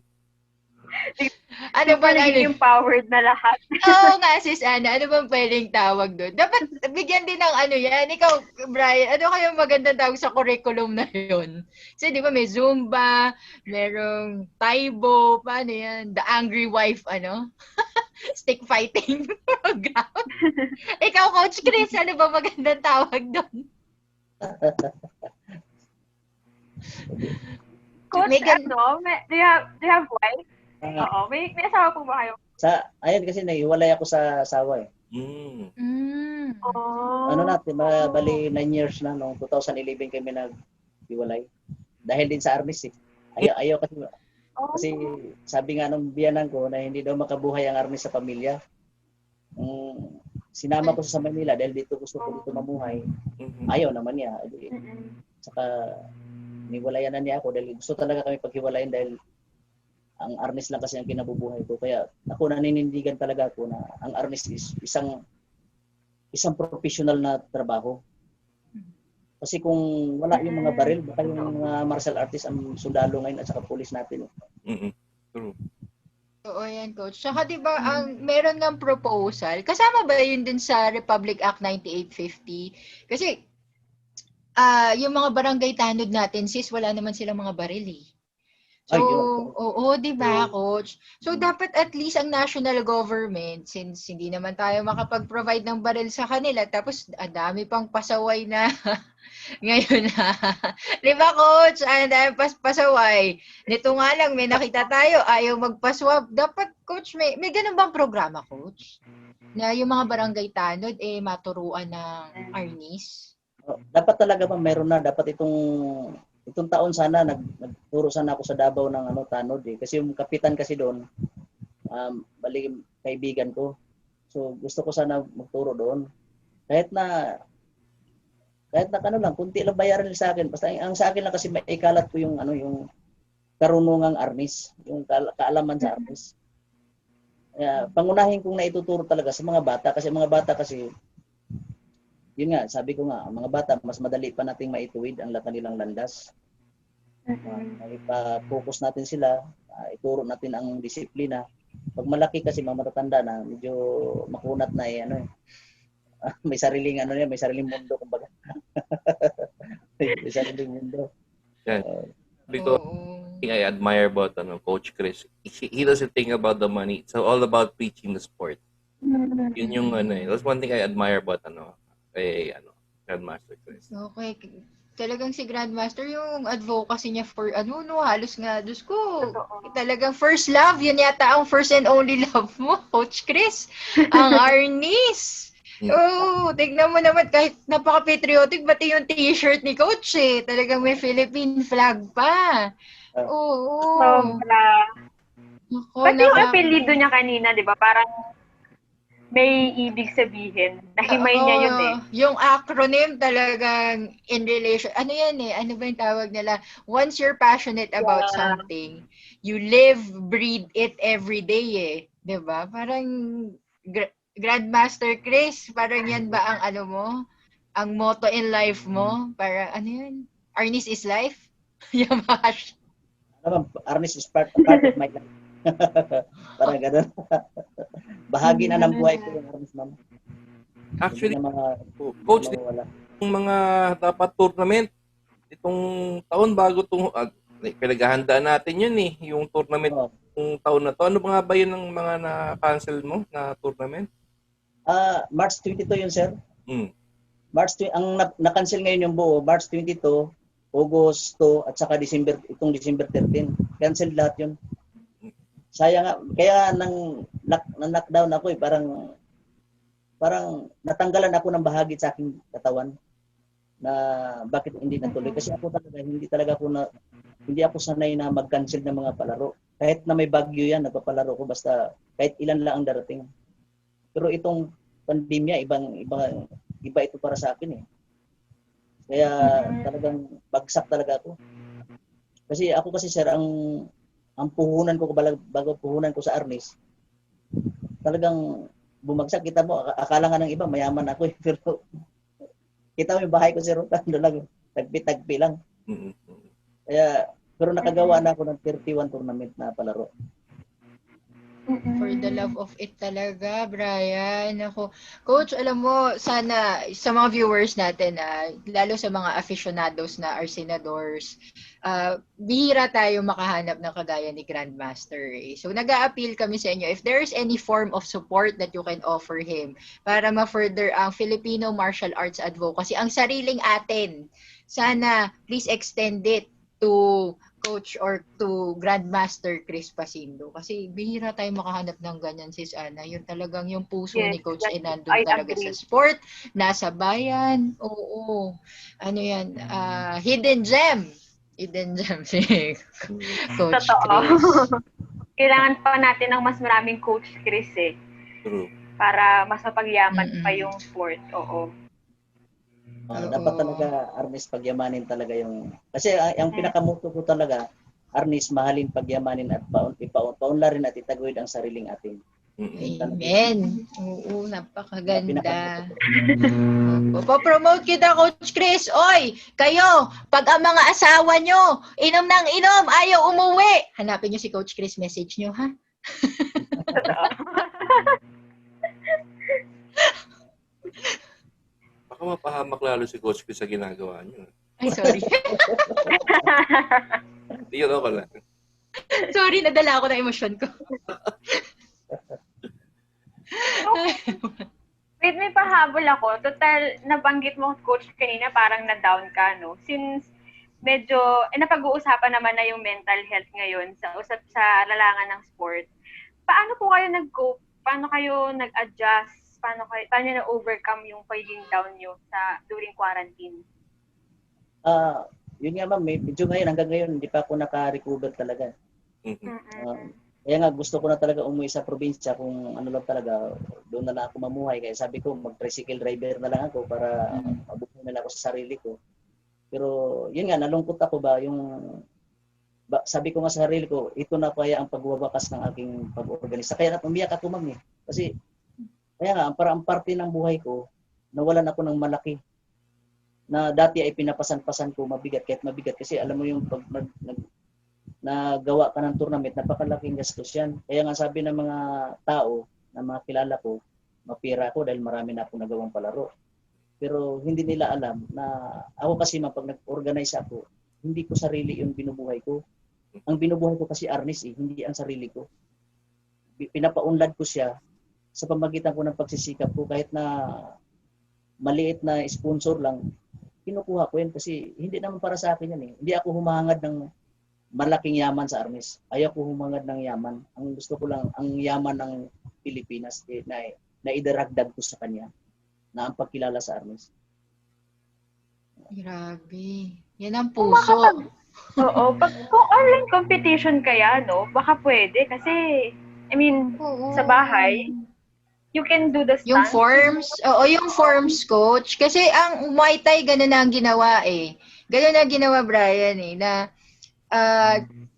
Ano ba naging empowered na lahat? Oo nga, sis Ana. Ano bang pwedeng tawag doon? Dapat bigyan din ng yan. Ikaw, Brian, ano kayong magandang tawag sa curriculum na yun? Kasi di ba may Zumba, merong Taibo, paano yan? The Angry Wife, stick fighting program. Ikaw, Coach Chris, ano ba magandang tawag doon? Coach, do you have wife? Oo, may asawa po ba kayo? Ayun kasi nahiwalay ako sa asawa eh. Bali 9 years na, noong 2011 kami naghiwalay. Dahil din sa arnis eh. Ayaw kasi sabi nga nung biyanan ko na hindi daw makabuhay ang arnis sa pamilya. Sinama ko sa Manila dahil dito gusto ko dito mamuhay. Ayaw naman niya. Saka niwalayan na niya ako dahil gusto talaga kami paghiwalayan dahil ang arnis lang kasi ang kinabubuhay ko. Kaya ako naninindigan talaga ako na ang arnis is isang professional na trabaho. Kasi kung wala yung mga baril, baka yung mga martial artist ang sundalo ngayon at saka pulis natin. True. Oo yan, Coach. Saka diba, meron ng proposal. Kasama ba yun din sa Republic Act 9850? Kasi yung mga barangay tanod natin, sis, wala naman silang mga baril eh. So, Ay, yun. oo, 'di ba, coach? So dapat at least ang national government, since hindi naman tayo makapag-provide ng baril sa kanila, tapos ang dami pang pasaway na ngayon na. 'Di ba, coach? Ang dami pasaway. Nito nga lang may nakita tayo, ayaw magpa-swab. Dapat, coach, may ganun bang programa, coach? Na yung mga barangay tanod maturuan ng arnis? Dapat talaga ba meron na, dapat itong taon sana nagturo sana ako sa Davao ng tanod kasi yung kapitan kasi doon bali kaibigan ko. So gusto ko sana magturo doon. Kahit na kunti lang bayaran nila sa akin. Basta ang sa akin lang kasi maikalat ko yung yung karunungang arnis, yung kaalaman sa arnis. Pangunahin kong naituturo talaga sa mga bata kasi yun nga, sabi ko nga, ang mga bata, mas madali pa nating maituwid ang lahat nilang landas. Ipa-focus natin sila, ituro natin ang disiplina. Pag malaki kasi, matatanda na, medyo makunat na may sariling may sariling mundo, kumbaga. May sariling mundo. Yan. Dito, I admire about Coach Chris. He doesn't think about the money. It's all about preaching the sport. Yun yung That's one thing I admire about Grandmaster Chris. Okay. Talagang si Grandmaster, yung advocacy niya for halos nga, Diyos ko, talagang first love, yun yata ang first and only love mo, Coach Chris. Ang arnis. Tignan mo naman, kahit napaka-patriotic, pati yung t-shirt ni Coach talagang may Philippine flag pa. Oo. Sobra. Pati yung apelido niya kanina, di ba? Parang may ibig sabihin. Nahimay niya yun Yung acronym talagang in relation. Ano yan Ano ba yung tawag nila? Once you're passionate about something, you live, breathe it every day Diba? Parang Grandmaster Chris, parang yan ba ang mo? Ang motto in life mo? Para yan? Arnis is life? Yamash. Arnis is part of my life. Parang gano'n. Bahagi na ng buhay ko yung arnis, ma'am. Actually, Coach, yung mga dapat tournament, itong taon bago itong pinaghahandaan natin yun yung tournament ng taon na to. Ano ba nga ba yun ng mga na-cancel mo na tournament? March 22 yun, sir. Ang na-cancel ngayon yung buo, March 22, August 2, at saka December 13. Cancel lahat yun. Sayang nga, kaya nang knockdown ako parang natanggalan ako ng bahagi sa aking katawan na bakit hindi natuloy. Kasi ako talaga, hindi ako sanay na mag-cancel ng mga palaro. Kahit na may bagyo yan, nagpapalaro ko basta kahit ilan lang ang darating. Pero itong pandemya, iba ito para sa akin Kaya talagang bagsak talaga ako. Kasi ako sir, ang puhunan ko bago puhunan ko sa arnis, talagang bumagsak. Kita mo, akala nga ng iba mayaman ako pero kita mo yung bahay ko sir, lang tagpi lang. Kaya pero nakagawa na ako ng 31 tournament na palaro. For the love of it talaga, Brian. Ako, Coach, alam mo, sana sa mga viewers natin, lalo sa mga aficionados na arsenadors, bihira tayo makahanap ng kagaya ni Grandmaster. So, nag-a-appeal kami sa inyo. If there's any form of support that you can offer him para ma-further ang Filipino martial arts advocacy, ang sariling atin, sana please extend it to Coach or to Grandmaster Chris Pasindo. Kasi bihira tayo makahanap ng ganyan, sis Ana. Yun talagang yung puso ni Coach ay nandun talaga sa sport, nasa bayan. Oo. Ano yan? Hidden gem. Hidden gem si Coach Chris. Kailangan pa natin ng mas maraming Coach Chris True. Para mas mapagyaman pa yung sport. Oo. Dapat talaga arnis pagyamanin talaga yung kasi ang pinakamoto ko talaga arnis mahalin pagyamanin at paunlarin at itaguyod ang sariling atin. Amen. Oo, napakaganda. Papromote kita, Coach Chris. Oy, kayo, pag ang mga asawa nyo inom ng inom, ayaw umuwi, hanapin nyo si Coach Chris, message nyo, ha? Mapahamak lalo si Coach Chris sa ginagawa niyo. Ay, sorry. Hindi yun ako lang. Sorry, nadala ako ng emosyon ko. Wait, may pahabol ako. Total, nabanggit mo, coach, kanina parang na-down ka, no? Since medyo, napag-uusapan naman na yung mental health ngayon sa usap sa larangan ng sport. Paano po kayo nag-cope? Paano kayo nag-adjust? Paano na-overcome yung pagiging down nyo during quarantine? Yun nga ma'am, medyo ngayon, hanggang ngayon, hindi pa ako naka-recover talaga. Kaya nga gusto ko na talaga umuwi sa probinsya kung ano lang talaga, doon na lang ako mamuhay. Kaya sabi ko, mag-tricycle driver na lang ako para mabuhay na lang ako sa sarili ko. Pero yun nga, nalungkot ako sabi ko nga sa sarili ko, ito na kaya ang pagwawakas ng aking pag-organisa. Kaya umiyak ako ma'am eh. Kasi kaya nga, ang parte ng buhay ko, nawalan ako ng malaki. Na dati ay pinapasan-pasan ko mabigat, kahit mabigat. Kasi alam mo yung pag nagawa ka ng tournament, napakalaking gastos yan. Kaya nga sabi ng mga tao, ng mga kilala ko, mapira ako dahil marami na akong nagawang palaro. Pero hindi nila alam na ako kasi pag nag-organize ako, hindi ko sarili yung binubuhay ko. Ang binubuhay ko kasi Arnis hindi ang sarili ko. Pinapaunlad ko siya sa pamagitan ko ng pagsisikap ko kahit na maliit na sponsor lang, kinukuha ko yan kasi hindi naman para sa akin yan eh. Hindi ako humahangad ng malaking yaman sa Arnis. Ayaw ko humangad ng yaman. Ang gusto ko lang, ang yaman ng Pilipinas na idaragdag ko sa kanya na ang pagkilala sa Arnis. Grabe. Yan ang puso. Oo. Kung online competition kaya, no, baka pwede. Kasi, I mean, sa bahay, you can do the stunts. Yung forms, yung forms, coach. Kasi ang Muay Thai, ganun na ang ginawa eh. Ganun na ginawa, Brian eh, na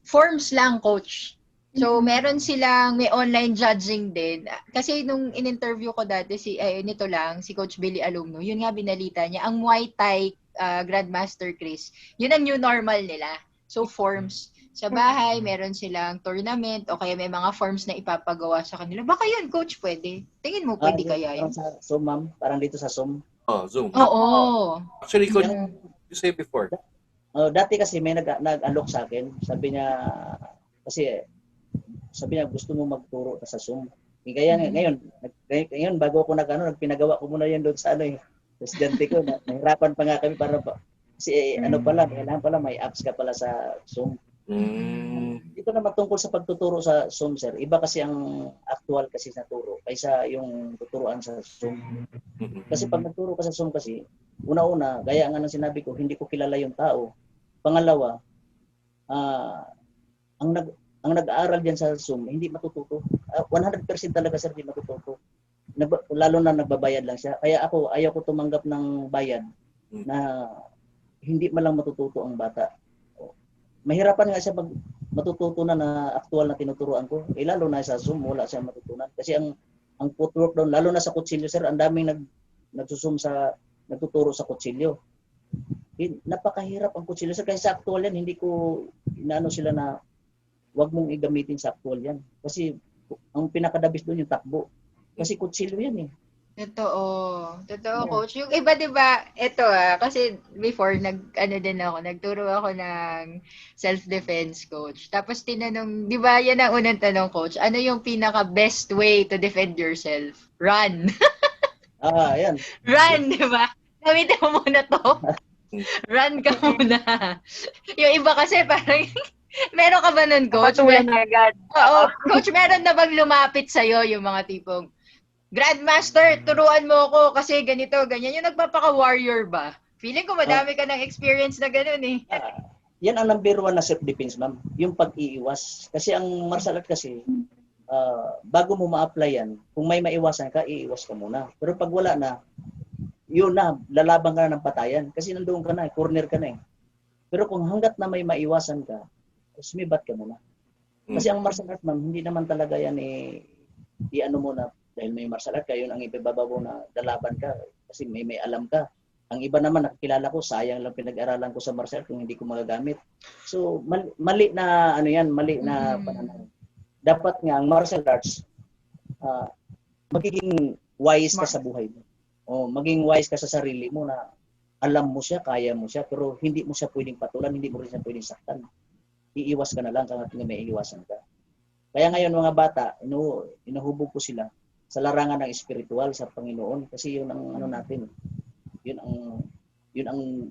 forms lang, coach. So, meron silang, may online judging din. Kasi nung in-interview ko dati, si Coach Billy Alumno, yun nga binalita niya, ang Muay Thai Grandmaster Chris, yun ang new normal nila. So, forms. Sa bahay, meron silang tournament o kaya may mga forms na ipapagawa sa kanila. Baka yun, coach, pwede. Tingin mo, pwede kaya yun? Sa Zoom, ma'am. Parang dito sa Zoom. Zoom. Oo. Actually, coach, you say before. Dati kasi may nag-alok sa akin. Sabi niya gusto mo magturo sa Zoom. Kaya ngayon bago ako nagpinagawa ko muna yan doon sa presidente ko. Nahirapan pa nga kami para kasi kailangan pala may apps ka pala sa Zoom. Ito naman tungkol sa pagtuturo sa Zoom, sir. Iba kasi ang actual kasi na turo kaysa yung tuturuan sa Zoom. Kasi pag nagturo ka sa Zoom kasi, una-una, gaya nga ng sinabi ko, hindi ko kilala yung tao. Pangalawa, ang nag-aaral diyan sa Zoom, hindi matututo. 100% talaga sir, hindi matututo. Lalo na nagbabayad lang siya. Kaya ayaw ko tumanggap ng bayad na hindi malang matututo ang bata. Mahirapan nga siya matututo na aktual na tinuturuan ko. Lalo na sa Zoom, wala siya matutunan. Kasi ang footwork doon, lalo na sa kutsilyo sir, ang daming nagsusum nagtuturo sa kutsilyo. Napakahirap ang kutsilyo sir. Kasi sa aktual yan, hindi ko inaano sila na wag mong igamitin sa aktual yan. Kasi ang pinakadabis doon yung takbo. Kasi kutsilyo yan eh. Totoo, coach. Yung iba, di ba, ito kasi before, nagturo ako ng self-defense, coach. Tapos tinanong, di ba, yan ang unang tanong, coach, ano yung pinaka-best way to defend yourself? Run. Yan. Run, di ba? Gamitin mo muna to. Run ka muna. Yung iba kasi parang, meron ka ba nun, coach? Patulan agad. Oo, coach, meron na bang lumapit sa'yo yung mga tipong, Grandmaster, turuan mo ako kasi ganito, ganyan. Yung nagpapaka-warrior ba? Feeling ko madami ka ng experience na ganun eh. Yan ang number one na self-defense, ma'am. Yung pag-iiwas. Kasi ang martial art kasi, bago mo ma-apply yan, kung may maiwasan ka, iiwas ka muna. Pero pag wala na, yun na, lalaban ka na ng patayan. Kasi nandoon ka na, corner ka na eh. Pero kung hanggat na may maiwasan ka, sumibat ka muna. Kasi ang martial art, ma'am, hindi naman talaga yan i-ano mo na, dahil may martial art ka, yun ang ipababaw na lalaban ka. Kasi may alam ka. Ang iba naman, nakikilala ko, sayang lang pinag-aralan ko sa martial art kung hindi ko magagamit. So, mali na, mali na pananaw. Dapat nga, ang martial arts, magiging wise ka sa buhay mo. O, maging wise ka sa sarili mo na alam mo siya, kaya mo siya, pero hindi mo siya pwedeng patulan, hindi mo rin siya pwedeng saktan. iiwas ka na lang kung may iiwasan ka. Kaya ngayon mga bata, inuhubog ko sila sa larangan ng espiritual sa Panginoon kasi yun ang ano natin. Yun ang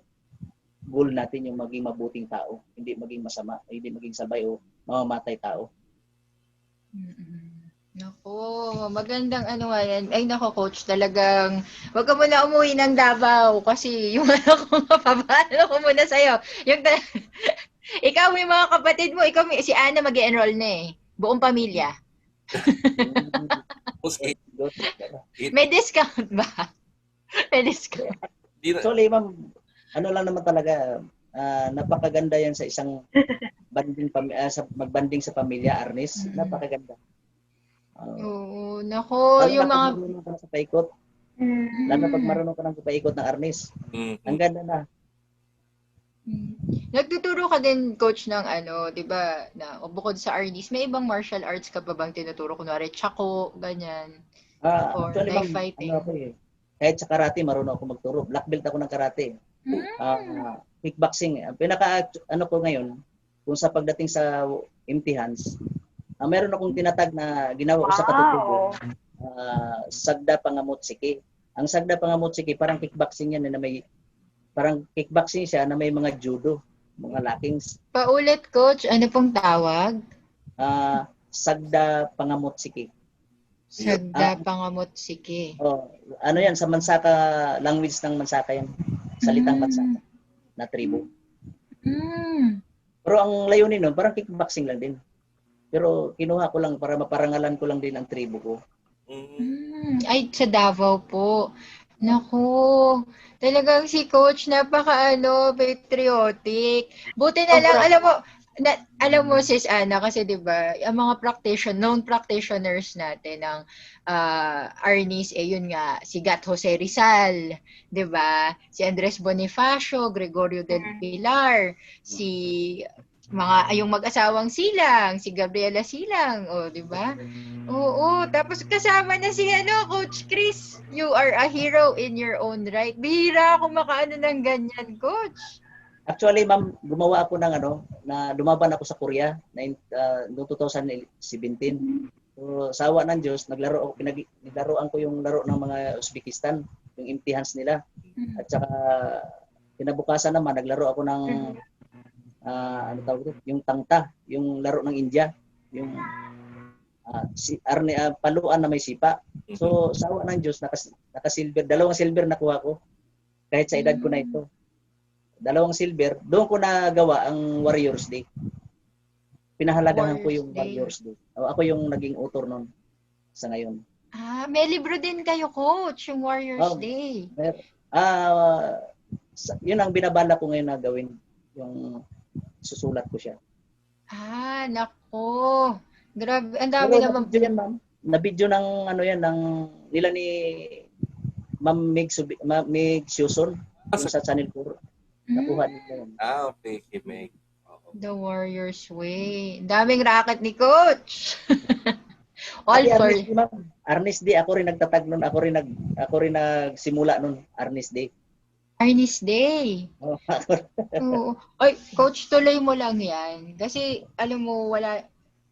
goal natin, yung maging mabuting tao, hindi maging masama, hindi maging sabay o mamamatay tao. Nako, magandang ano nga yan. Ay nako coach, talagang wag ka muna umuwi ng Davao kasi yung ano ko mapapano ko muna sa'yo. Yung ikaw may mga kapatid mo, si Ana mag-enroll na eh. Buong pamilya. May discount ba? May discount. Actually, ma'am, ano lang naman talaga, napakaganda yan sa isang magbanding sa pamilya, Arnis. Napakaganda. Oo, nako, yung mga marunong ka na sa paikot. Lalo pag marunong ka ng paikot ng Arnis. Ang ganda na. Nagtuturo ka din, coach, ng ano, 'di ba, na bukod sa Arnis, may ibang martial arts ka pa bang tinuturo? Kunwari, Chako, ganyan. Or Actually, knife ma'am, fighting. ano ako eh. Kahit sa karate, marunong ako magturo. Black belt ako ng karate. Kickboxing. Ang pinaka, ano ko ngayon, kung sa pagdating sa empty hands, meron akong tinatag na ginawa ko sa katutubo. Sagda Pangamutsiki. Ang Sagda Pangamutsiki, parang kickboxing yan na may, parang kickboxing siya na may mga judo, mga lockings. Paulit, coach, ano pong tawag? Sagda Pangamutsiki. Sagda Pangamutsiki. Ano yan, sa Mansaka, language ng Mansaka yan. Salitang Mansaka na tribo. Pero ang layunin nun, parang kickboxing lang din. Pero kinuha ko lang para maparangalan ko lang din ang tribo ko. Ay, sa Davao po. Naku, talagang si coach patriotic. Buti na lang, alam mo sis Ana, kasi 'di ba, ang mga known practitioners natin ng Arnis yun nga si Gat Jose Rizal, 'di ba? Si Andres Bonifacio, Gregorio del Pilar, yung mag-asawang Silang, si Gabriela Silang, 'di ba? Oo, tapos kasama na si Coach Chris. You are a hero in your own right. Bihira ako makaano ng ganyan, coach. Actually, ma'am, gumawa ako ng na lumaban ako sa Korea noong 2017. So, sawa ng Diyos, naglaruan ko yung laro ng mga Uzbekistan, yung empty hands nila. At saka kinabukasan naman naglaro ako ng yung tangta, yung laro ng India, yung paluan na may sipa. So, sawa ng Diyos, naka-silver, 2 silver nakuha ko kahit sa edad ko na ito. 2 silver, doon ko nagawa ang Warriors Day. Pinahalagahan ko yung Warriors Day. Ako yung naging author noon sa ngayon. May libro din kayo, coach, yung Warriors Day. Yun ang binabala ko ngayon na gawin. Yung susulat ko siya. Nako. Grabe, ang dami naman. Na-video ng ng nila ni Ma'am Meg Suson sa Channel 4. Nakuha nila yun. Okay, si Meg. The Warriors Way. Daming racket ni coach. All for Arnis Day, ako rin nagtatag nun. Ako rin nagsimula nun, Arnis Day. Arnis Day. Oo. Ay, coach, tuloy mo lang yan. Kasi, alam mo,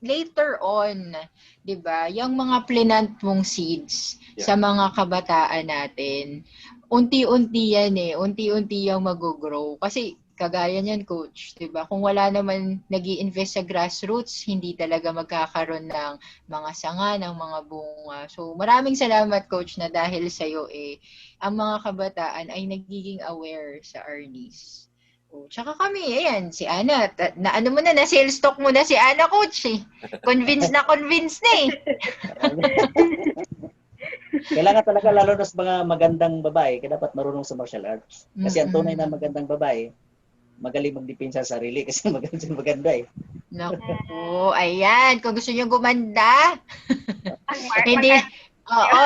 later on, 'di ba, yung mga plinant mong seeds sa mga kabataan natin, unti-unti yan unti-unti yung mag-grow. Kasi kagaya niyan, coach, 'di ba? Kung wala naman nag-i-invest sa grassroots, hindi talaga magkakaroon ng mga sanga, ng mga bunga. So, maraming salamat, coach, na dahil sa iyo ang mga kabataan ay nagiging aware sa Arnis. Tsaka kami, ayan, si Ana, na sales talk mo na si Ana, coach Convince na Kailangan talaga, lalo na sa mga magandang babae, kaya dapat marunong sa martial arts. Kasi ang tunay na magandang babae, magaling magdepensa sa sarili kasi maganda Naku, ayan, kung gusto niyo gumanda, hindi,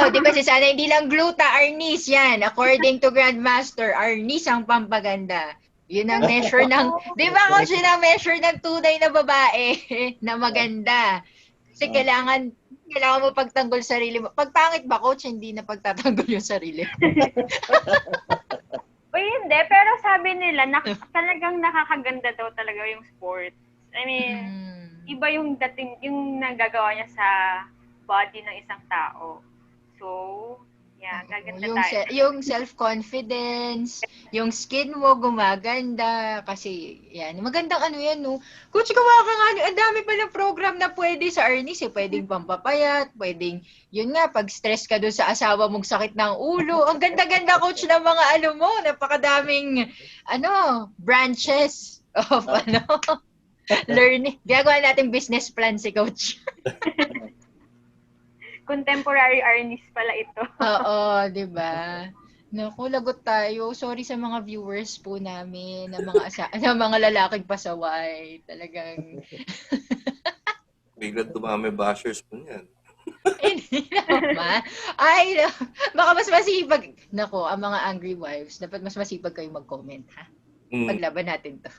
di ba si Sana, hindi lang gluta, Arnis yan. According to Grandmaster, Arnis ang pampaganda. Yun ang measure di ba, coach, yun ang measure ng tunay na babae na maganda. Kasi kailangan mo pagtanggol sarili mo. Pag pangit ba, coach, hindi na pagtatanggol yung sarili. Hindi. Pero sabi nila, talagang nakakaganda daw talaga yung sports. I mean, Mm. iba yung dating, yung nagagawa niya sa body ng isang tao. So, yeah, Oo, gaganda yung, tayo. yung self-confidence, yung skin mo gumaganda, kasi yan, magandang ano yan, no? Coach, gawa ka nga, ang dami pa ng program na pwede sa Arnis, eh. Pwedeng pampapayat, pwedeng, yun nga, pag stress ka doon sa asawa mong sakit ng ulo, ang ganda-ganda, coach, ng mga ano mo, napakadaming, branches of, learning. Gagawa natin business plan si coach. Contemporary artist pala ito. Oo, 'di ba? Naku, lagot tayo. Sorry sa mga viewers po namin na mga na mga lalaking pasaway. Talagang Biglang dumami bashers po niyan. hindi naman. Ay, baka mas masipag. Nako, ang mga angry wives, dapat mas masipag kayo mag-comment, ha? Mm. Paglaban natin 'to.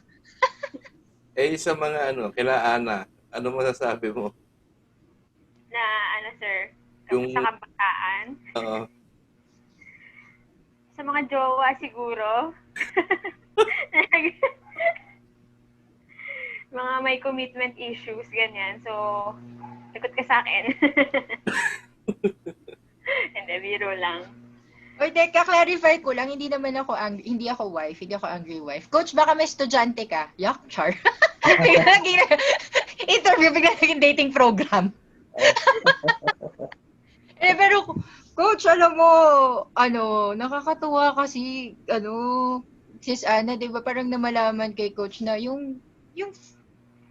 Sa mga kila Ana, ano masasabi mo? Na, sir, Yung, sa kabataan. Sa mga jowa siguro. Mga may commitment issues, ganyan. So, likod ka sa akin. Hindi, biro lang. Or teka, clarify ko lang, hindi naman ako hindi ako wife, hindi ako angry wife. Coach, baka may estudyante ka. Yak, char. Interview, bigla naging dating program. Pero, coach, alam mo, nakakatuwa kasi, sis Ana, di ba, parang namalaman kay coach na yung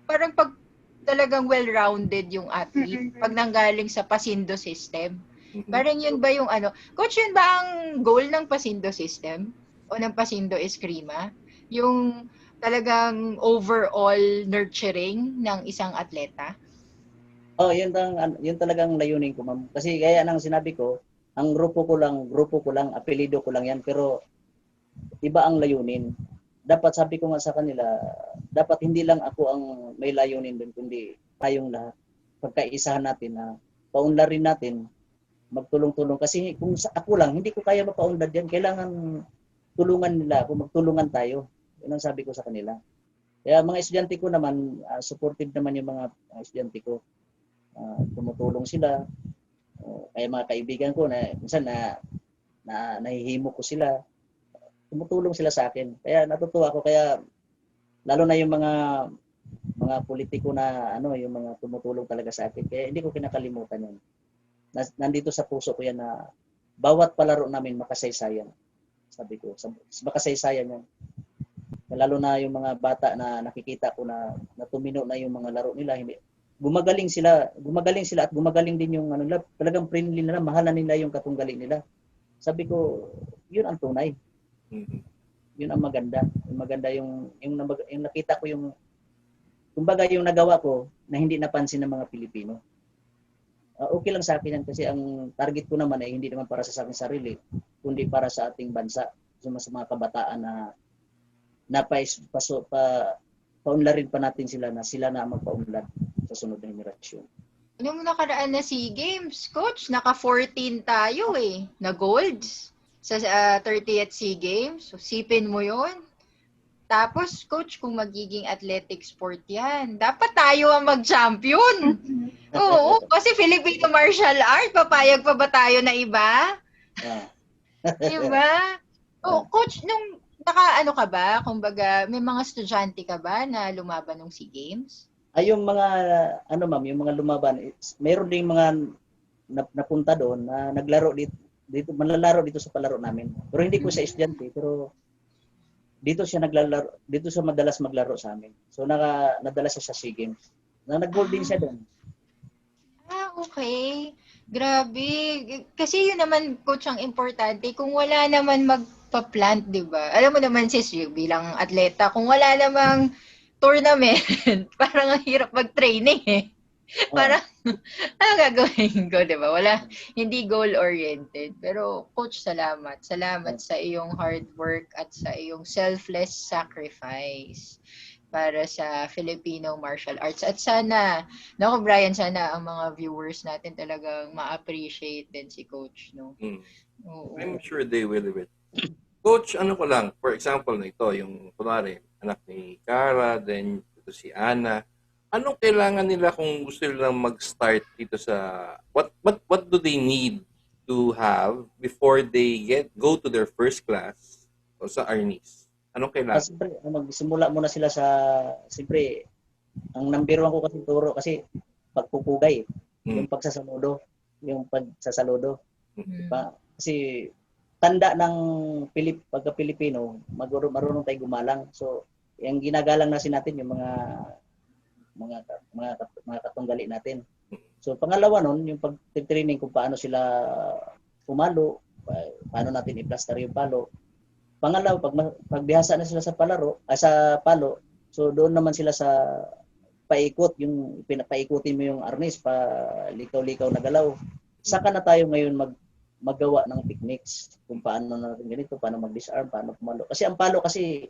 parang pag talagang well-rounded yung athlete, pag nanggaling sa Pasindo system. Parang yun ba yung coach, yun ba ang goal ng Pasindo system? O ng Pasindo Eskrima? Yung talagang overall nurturing ng isang atleta? Yun talagang layunin ko, ma'am. Kasi gaya ng sinabi ko, ang grupo ko lang, apelyido ko lang yan, pero iba ang layunin. Dapat sabi ko nga sa kanila, dapat hindi lang ako ang may layunin doon, kundi tayong lahat. Pagkaisahan natin na paunlarin natin, magtulong-tulong. Kasi kung ako lang, hindi ko kaya mapaunlad yan. Kailangan tulungan nila ako, magtulungan tayo. Yun ang sabi ko sa kanila. Kaya mga estudyante ko naman, supportive naman yung mga estudyante ko. Tumutulong sila. Kaya mga kaibigan ko na minsan nahihimo ko sila. Tumutulong sila sa akin. Kaya natutuwa ako, kaya lalo na yung mga politiko na yung mga tumutulong talaga sa akin. Kaya hindi ko kinakalimutan yun. Nandito sa puso ko yan na bawat palaro namin makasaysayan. Sabi ko, makasaysayan yan. Lalo na yung mga bata na nakikita ko na tumino na yung mga laro nila, gumagaling sila at gumagaling din yung talagang friendly nila, mahal na nila yung katunggali nila. Sabi ko, yun ang tunay. Yun ang maganda. Yung maganda yung nakita ko kumbaga yung nagawa ko na hindi napansin ng mga Pilipino. Okay lang sa akin yan kasi ang target ko naman ay hindi naman para sa aking sarili, kundi para sa ating bansa, sa mga kabataan na paunlarin pa natin sila na magpaunlad sa sunod na henerasyon. Nung nakaraan na SEA Games, coach, naka-14 tayo na golds sa 30th SEA Games. So, sipin mo yon. Tapos, coach, kung magiging athletic sport yan, dapat tayo ang mag-champion. Oo, kasi Filipino martial art, papayag pa ba tayo na iba? Diba? Coach, nung ka ba? Kumbaga, may mga estudyante ka ba na lumaban ng SEA Games? Yung mga, ma'am, yung mga lumaban, mayroon ding mga napunta doon na naglaro dito, manlalaro dito sa palaro namin. Pero hindi ko siya estudyante, pero dito siya madalas maglaro sa amin. So nadala siya sa SEA Games. Nag-gold din siya doon. Okay. Grabe. Kasi yun naman, coach, ang importante. Kung wala naman magpa-plant, di ba? Alam mo naman, sis, bilang atleta, kung wala namang tournament, parang ang hirap mag-training Parang, ano gagawin ko, di ba? Hindi goal-oriented. Pero, coach, salamat. Salamat sa iyong hard work at sa iyong selfless sacrifice para sa Filipino martial arts. At sana, Brian, sana ang mga viewers natin talagang ma-appreciate din si coach, no? Oo. I'm sure they will. Coach, ano ko lang, for example na ito, yung kunwari, anak ni Cara, then ito si Ana. Anong kailangan nila kung gusto nilang mag-start dito sa what do they need to have before they go to their first class o sa Arnis? Anong kailangan? Siyempre, magsimula muna sila sa, siyempre, ang number one ko kasi turo kasi pagpupugay, Mm. yung pagsasaludo, yung pagsasaludo. Mm. Kasi tanda ng pagka Pilipino, marunong tayo gumalang. So, yung ginagalang natin yung mga mga katunggali natin. So, pangalawa nun, yung pag-training kung paano sila pumalo, paano natin i-plaster yung palo. Pangalawa, pagbihasa na sila sa sa palo, so doon naman sila sa paikot, yung pinapaikutin mo yung arnis, pa likaw-likaw na galaw. Saka na tayo ngayon maggawa ng techniques kung paano natin ganito, paano mag-disarm, paano pumalo. Kasi ang palo kasi,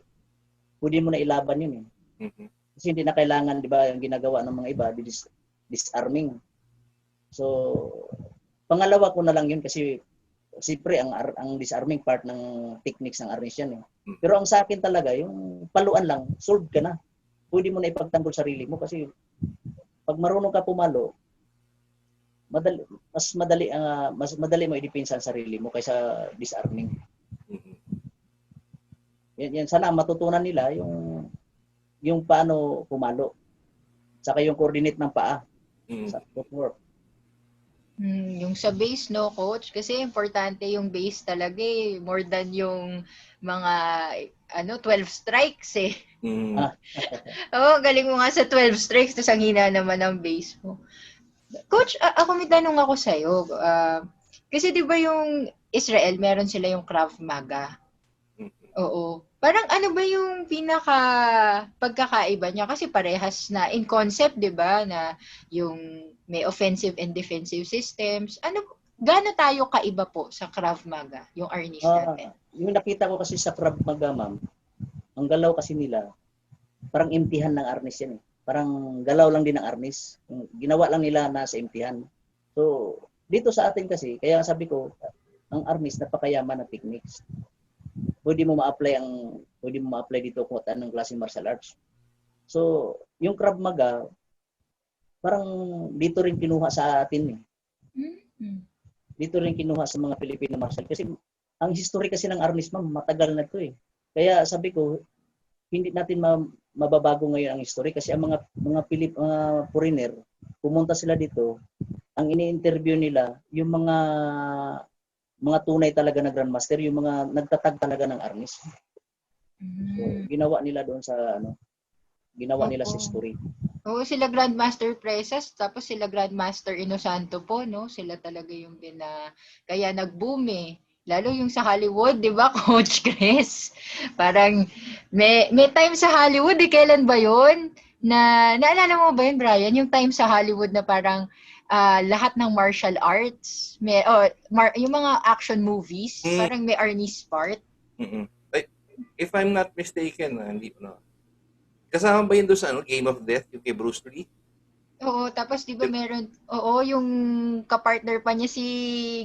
pwede mo na ilaban yun eh. Mhm. Kasi hindi na kailangan, di ba, yung ginagawa ng mga iba, disarming. So, pangalawa ko na lang yun kasi siyempre ang disarming part ng techniques ng arnis yan eh. Pero ang sa akin talaga, yung paluan lang, solve ka na. Pwede mo na ipagtanggol sarili mo kasi pag marunong ka pumalo, mas madali mo i-depensa ang sarili mo kaysa disarming. Mhm. Yan sana matutunan nila yung paano pumalo. Saka yung coordinate ng paa Mhm. sa footwork. Yung sa base, no, coach? Kasi importante yung base talaga eh. More than yung mga 12 strikes eh. Mhm. Ah. Oo, galing mo nga sa 12 strikes, tapos ang hina naman ng base mo. Coach, ako may tanong ako sa'yo. Kasi di ba yung Israel, meron sila yung Krav Maga. Mhm. Oo. Parang ano ba yung pinaka pagkakaiba niya? Kasi parehas na in concept, di ba? Na yung may offensive and defensive systems. Gaano tayo kaiba po sa Krav Maga, yung Arnis natin? Yung nakita ko kasi sa Krav Maga, ma'am, ang galaw kasi nila, parang impihan ng arnis yan eh. Parang galaw lang din ng arnis. Ginawa lang nila na sa impihan. So, dito sa atin kasi, kaya sabi ko, ang arnis napakayaman ng techniques. Pwede mo ma-apply dito kung anong klaseng martial arts. So, yung Krav Maga, parang dito rin kinuha sa atin eh. Mm-hmm. Dito rin kinuha sa mga Filipino martial. Kasi ang history kasi ng arnis, ma'am, matagal na to eh. Kaya sabi ko, hindi natin mababago ngayon ang history kasi ang mga foreigner, pumunta sila dito, ang ini-interview nila, yung mga tunay talaga na grandmaster, yung mga nagtatag talaga ng arnis. So, ginawa nila doon sa ginawa nila sa history. Oo, sila Grandmaster Presas, tapos sila Grandmaster Inosanto po, no? Sila talaga yung kaya nag-boom eh. Lalo yung sa Hollywood, di ba, Coach Chris? Parang, may time sa Hollywood, kailan ba yun? Naalala mo ba yun, Brian? Yung time sa Hollywood na parang lahat ng martial arts, yung mga action movies, parang may Arnis part. Mhm. If I'm not mistaken, hindi ko na. Kasama ba yun doon sa Game of Death, yung kay Bruce Lee? Oo, tapos di ba yung kapartner pa niya si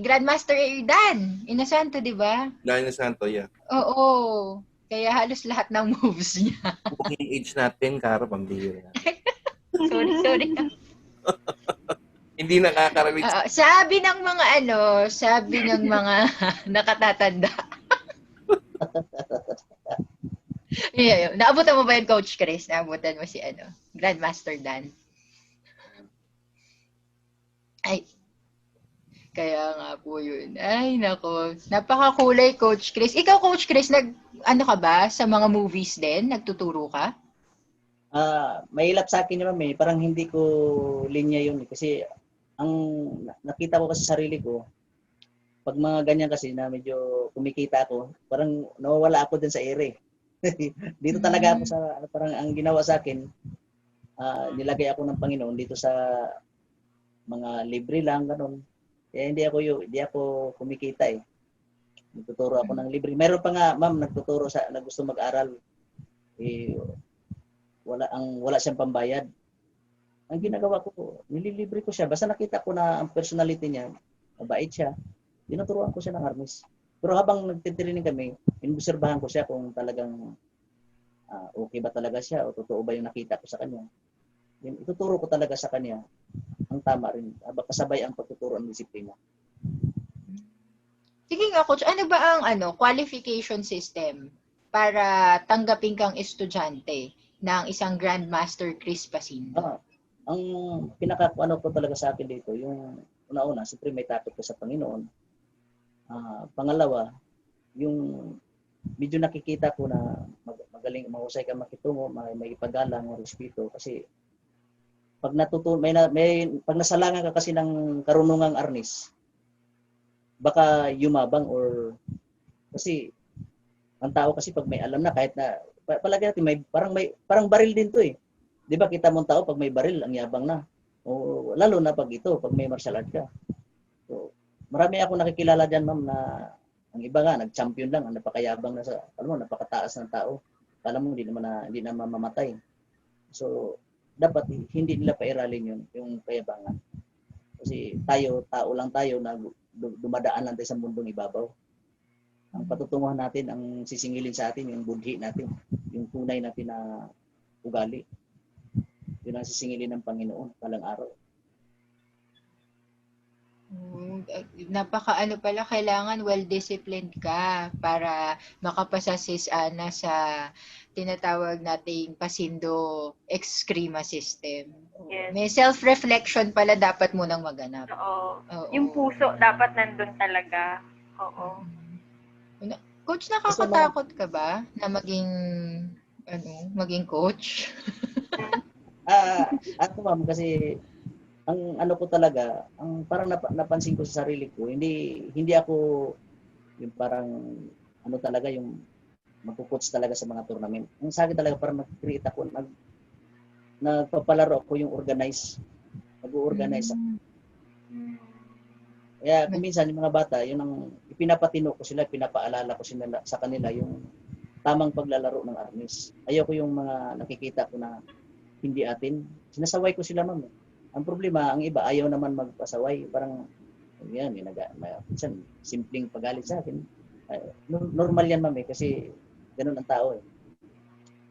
Grandmaster Dan Inosanto, di ba? Daniel Santo, yeah. Oo, kaya halos lahat ng moves niya. Yung age natin, Karo, pambihira. Sorry. Hindi nakaka-relate. Sabi ng mga nakatatanda. Yeah, naabutan mo ba yun, Coach Chris? Naabutan mo si Grandmaster Dan? Ay, kaya nga po yun. Ay, nako. Napakakulay, Coach Chris. Ikaw, Coach Chris, ka ba sa mga movies din? Nagtuturo ka? Mahilap sa akin naman eh. Parang hindi ko linya yun eh. Kasi ang nakita ko kasi sa sarili ko, pag mga ganyan kasi na medyo kumikita ako, parang nawawala ako din sa ere. Dito talaga ako parang ang ginawa sa akin, nilagay ako ng Panginoon dito sa mga libre lang, ganun. Kaya hindi ako kumikita eh. Nagtuturo ako ng libre. Meron pa nga, ma'am, nagtuturo na gusto mag-aral. Eh, wala siyang pambayad. Ang ginagawa ko, nililibre ko siya. Basta nakita ko na ang personality niya, mabait siya, tinuturuan ko siya ng arnis. Pero habang nagtitraining kami, inobserbahan ko siya kung talagang okay ba talaga siya o totoo ba yung nakita ko sa kanya. Ituturo ko talaga sa kanya ang tama rin. Kasabay ang pagtuturo ng disiplina. Sige nga, coach, ano ba ang qualification system para tanggapin kang estudyante ng isang Grandmaster Chris Pasindo? Ang pinaka-ano ko talaga sa akin dito, yung una-una, siyempre may takot ko sa Panginoon. Pangalawa, yung medyo nakikita ko na magaling, mahusay ka makitungo, may ipagalang, may respeto. Kasi pag pag nasalangan ka kasi ng karunungang arnis, baka yumabang or kasi ang tao kasi pag may alam na kahit na palagi natin parang baril din to eh. 'Di ba kita mong tao pag may baril ang yabang na. O lalo na pag pag may martial art ka. So, marami ako nakikilala diyan ma'am na ang iba nga nag-champion lang, ang napakayabang na napakataas ng tao. Kala mo hindi na mamamatay. So, dapat hindi nila pairalin yung kayabangan. Kasi tao lang tayo na dumadaan lang tayo sa mundong ibabaw. Ang patutunguhan natin, ang sisingilin sa atin, yung budhi natin, yung tunay natin na ugali. Yun ang sisingilin ng Panginoon palang araw. Pala, kailangan well-disciplined ka para makapasa sis Ana sa tinatawag nating Pasindo Excrema system. Yes. May self-reflection pala dapat munang maganap. Oo. Oo. Yung puso dapat nandun talaga. Oo. Coach, nakakatakot ka ba na maging coach? Ako ma'am, kasi ang ano ko talaga, ang parang napansin ko sa sarili ko, hindi ako yung parang talaga yung magko-coach talaga sa mga tournament. Ang sa akin talaga parang nag-create ako, nagpapalaro ako yung nag-organize ako. Kaya kung minsan yung mga bata, yun ang ipinapatino ko sila, pinapaalala ko sa kanila yung tamang paglalaro ng arnis. Ayoko yung mga nakikita ko na hindi atin. Sinasaway ko sila ma'am. Ang problema, ang iba ayaw naman magpasaway. Parang, yan, minsan simpleng pagalit sa akin. Normal yan ma'am kasi ganun ang tao eh.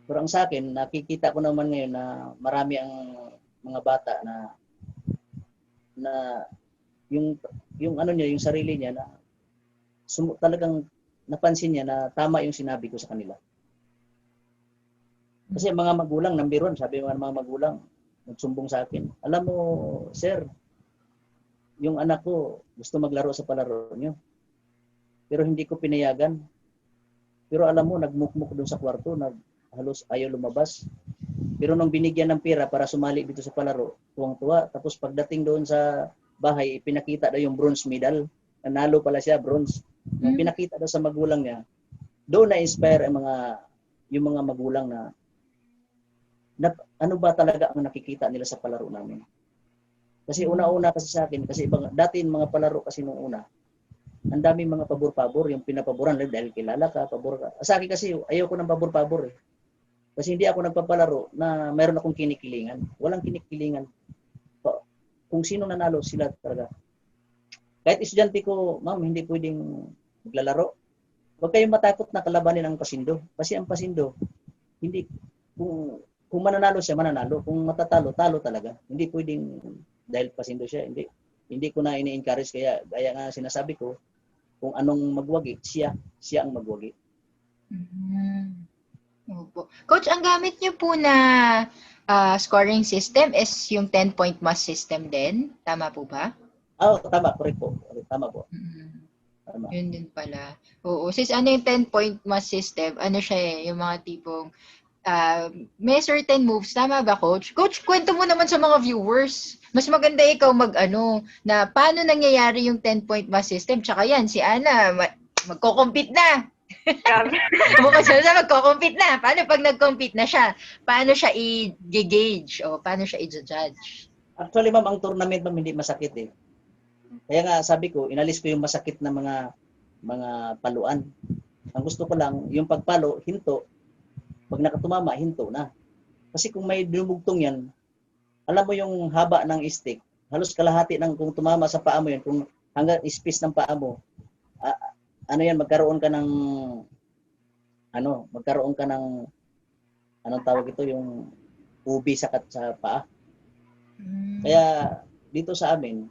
Pero ang sa akin, nakikita ko naman ngayon na marami ang mga bata na yung sarili niya na talagang napansin niya na tama yung sinabi ko sa kanila. Kasi mga magulang, number one, sabi mga magulang, nagsumbong sa akin, alam mo, sir, yung anak ko gusto maglaro sa palaro niyo. Pero hindi ko pinayagan. Pero alam mo, nagmukmuk doon sa kwarto, halos ayaw lumabas. Pero nung binigyan ng pera para sumali dito sa palaro, tuwang-tuwa. Tapos pagdating doon sa bahay, pinakita daw yung bronze medal. Nanalo pala siya, bronze. Pinakita daw sa magulang niya. Doon na-inspire yung mga magulang na ano ba talaga ang nakikita nila sa palaro namin. Kasi una-una kasi sa akin, kasi dati mga palaro kasi nung una, ang daming mga pabor-pabor, yung pinapaboran dahil kilala ka, pabor ka. Sa akin kasi, ayoko ng pabor-pabor eh. Kasi hindi ako nagpapalaro na mayroon akong kinikilingan. Walang kinikilingan. Kung sino nanalo, sila talaga. Kahit estudyante ko, ma'am, hindi pwedeng maglalaro. Huwag kayong matakot na kalabanin ang Pasindo. Kasi ang Pasindo, hindi, kung mananalo siya, mananalo. Kung matatalo, talo talaga. Hindi pwedeng, dahil Pasindo siya, hindi ko na ini-encourage. Kaya nga sinasabi ko, kung anong magwagi, siya ang magwagi. Opo. Coach, ang gamit niyo po na scoring system is yung 10-point must system din. Tama po ba? Tama. Correct po. Tama po. Tama. Yun din pala. Oo. Sis, ano yung 10-point must system? Ano siya yung mga tipong may certain moves. Tama ba, Coach? Coach, kwento mo naman sa mga viewers. Mas maganda ikaw na paano nangyayari yung 10-point must system. Tsaka yan, si Ana, magko-compete na. Bukas na magko-compete na. Paano pag nag-compete na siya? Paano siya i-gauge? O paano siya i-judge? Actually, ma'am, ang tournament, ma'am, hindi masakit eh. Kaya nga, sabi ko, inalis ko yung masakit na mga paluan. Ang gusto ko lang, yung pagpalo, hinto. Pag nakatumama, hinto na. Kasi kung may dumugtong yan, alam mo yung haba ng stick, halos kalahati kung tumama sa paa mo yun, kung hanggang ispis ng paa mo, magkaroon ka ng anong tawag ito, yung ubi sa paa. Mm. Kaya dito sa amin,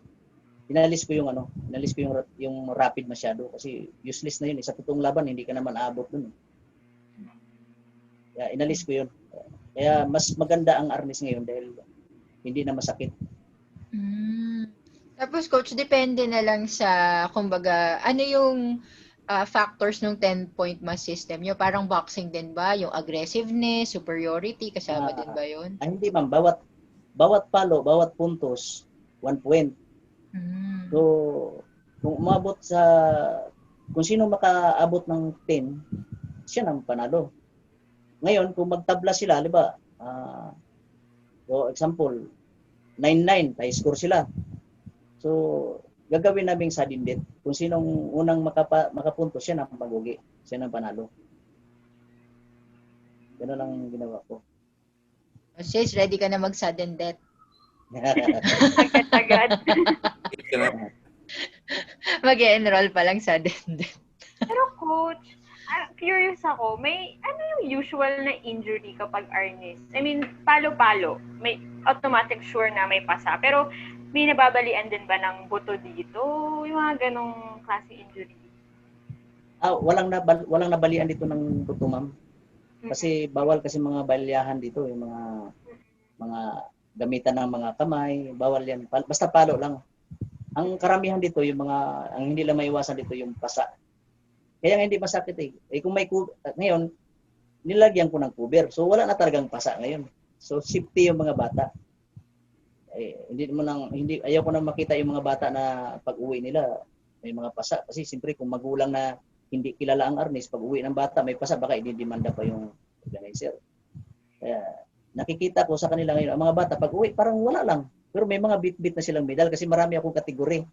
inalis ko yung rapid masyado kasi useless na yun. Sa totoong laban, hindi ka naman aabot dun. Kaya inalis ko yun. Kaya mas maganda ang arnis ngayon dahil hindi na masakit. Mm. Tapos coach, depende na lang sa, kumbaga, ano yung factors ng 10-point mass system nyo? Parang boxing din ba? Yung aggressiveness, superiority, kasama din Ah, ba yun? hindi ma'am, bawat palo, bawat puntos, 1 point. Mm. So, kung umabot sa kung sino makaabot ng 10, siya nang panalo. Ngayon, kung magtabla sila, di ba? For example, 9-9, tie score sila. So, gagawin naming sudden death. Kung sinong unang makapunto, siya nang pagugi. Siya nang panalo. Ganun ang ginawa ko. Sis, ready ka na mag-sudden death? Agad-agad. Wait ka na. Mag-enroll pa lang sudden death. Pero coach, curious ako, may ano yung usual na injury kapag arnis? I mean, palo-palo. May automatic sure na may pasa. Pero may nababalian din ba ng buto dito? Yung mga ganong klase injury. Walang nabalian dito ng buto, ma'am. Kasi bawal kasi mga balyahan dito, yung mga gamitan ng mga kamay, bawal yan. Basta palo lang. Ang karamihan dito, ang hindi lang maiwasan dito yung pasa. Kaya nga hindi masakit eh. Kung ngayon, nilagyan ko ng cover. So wala na talagang pasa ngayon. So safety yung mga bata. Ayaw ko na makita yung mga bata na pag-uwi nila may mga pasa. Kasi siyempre kung magulang na hindi kilala ang arnis, pag-uwi ng bata may pasa, baka ididimanda pa yung organizer. Kaya nakikita ko sa kanila ngayon, ang mga bata pag-uwi parang wala lang. Pero may mga bit-bit na silang medal kasi marami akong kategori.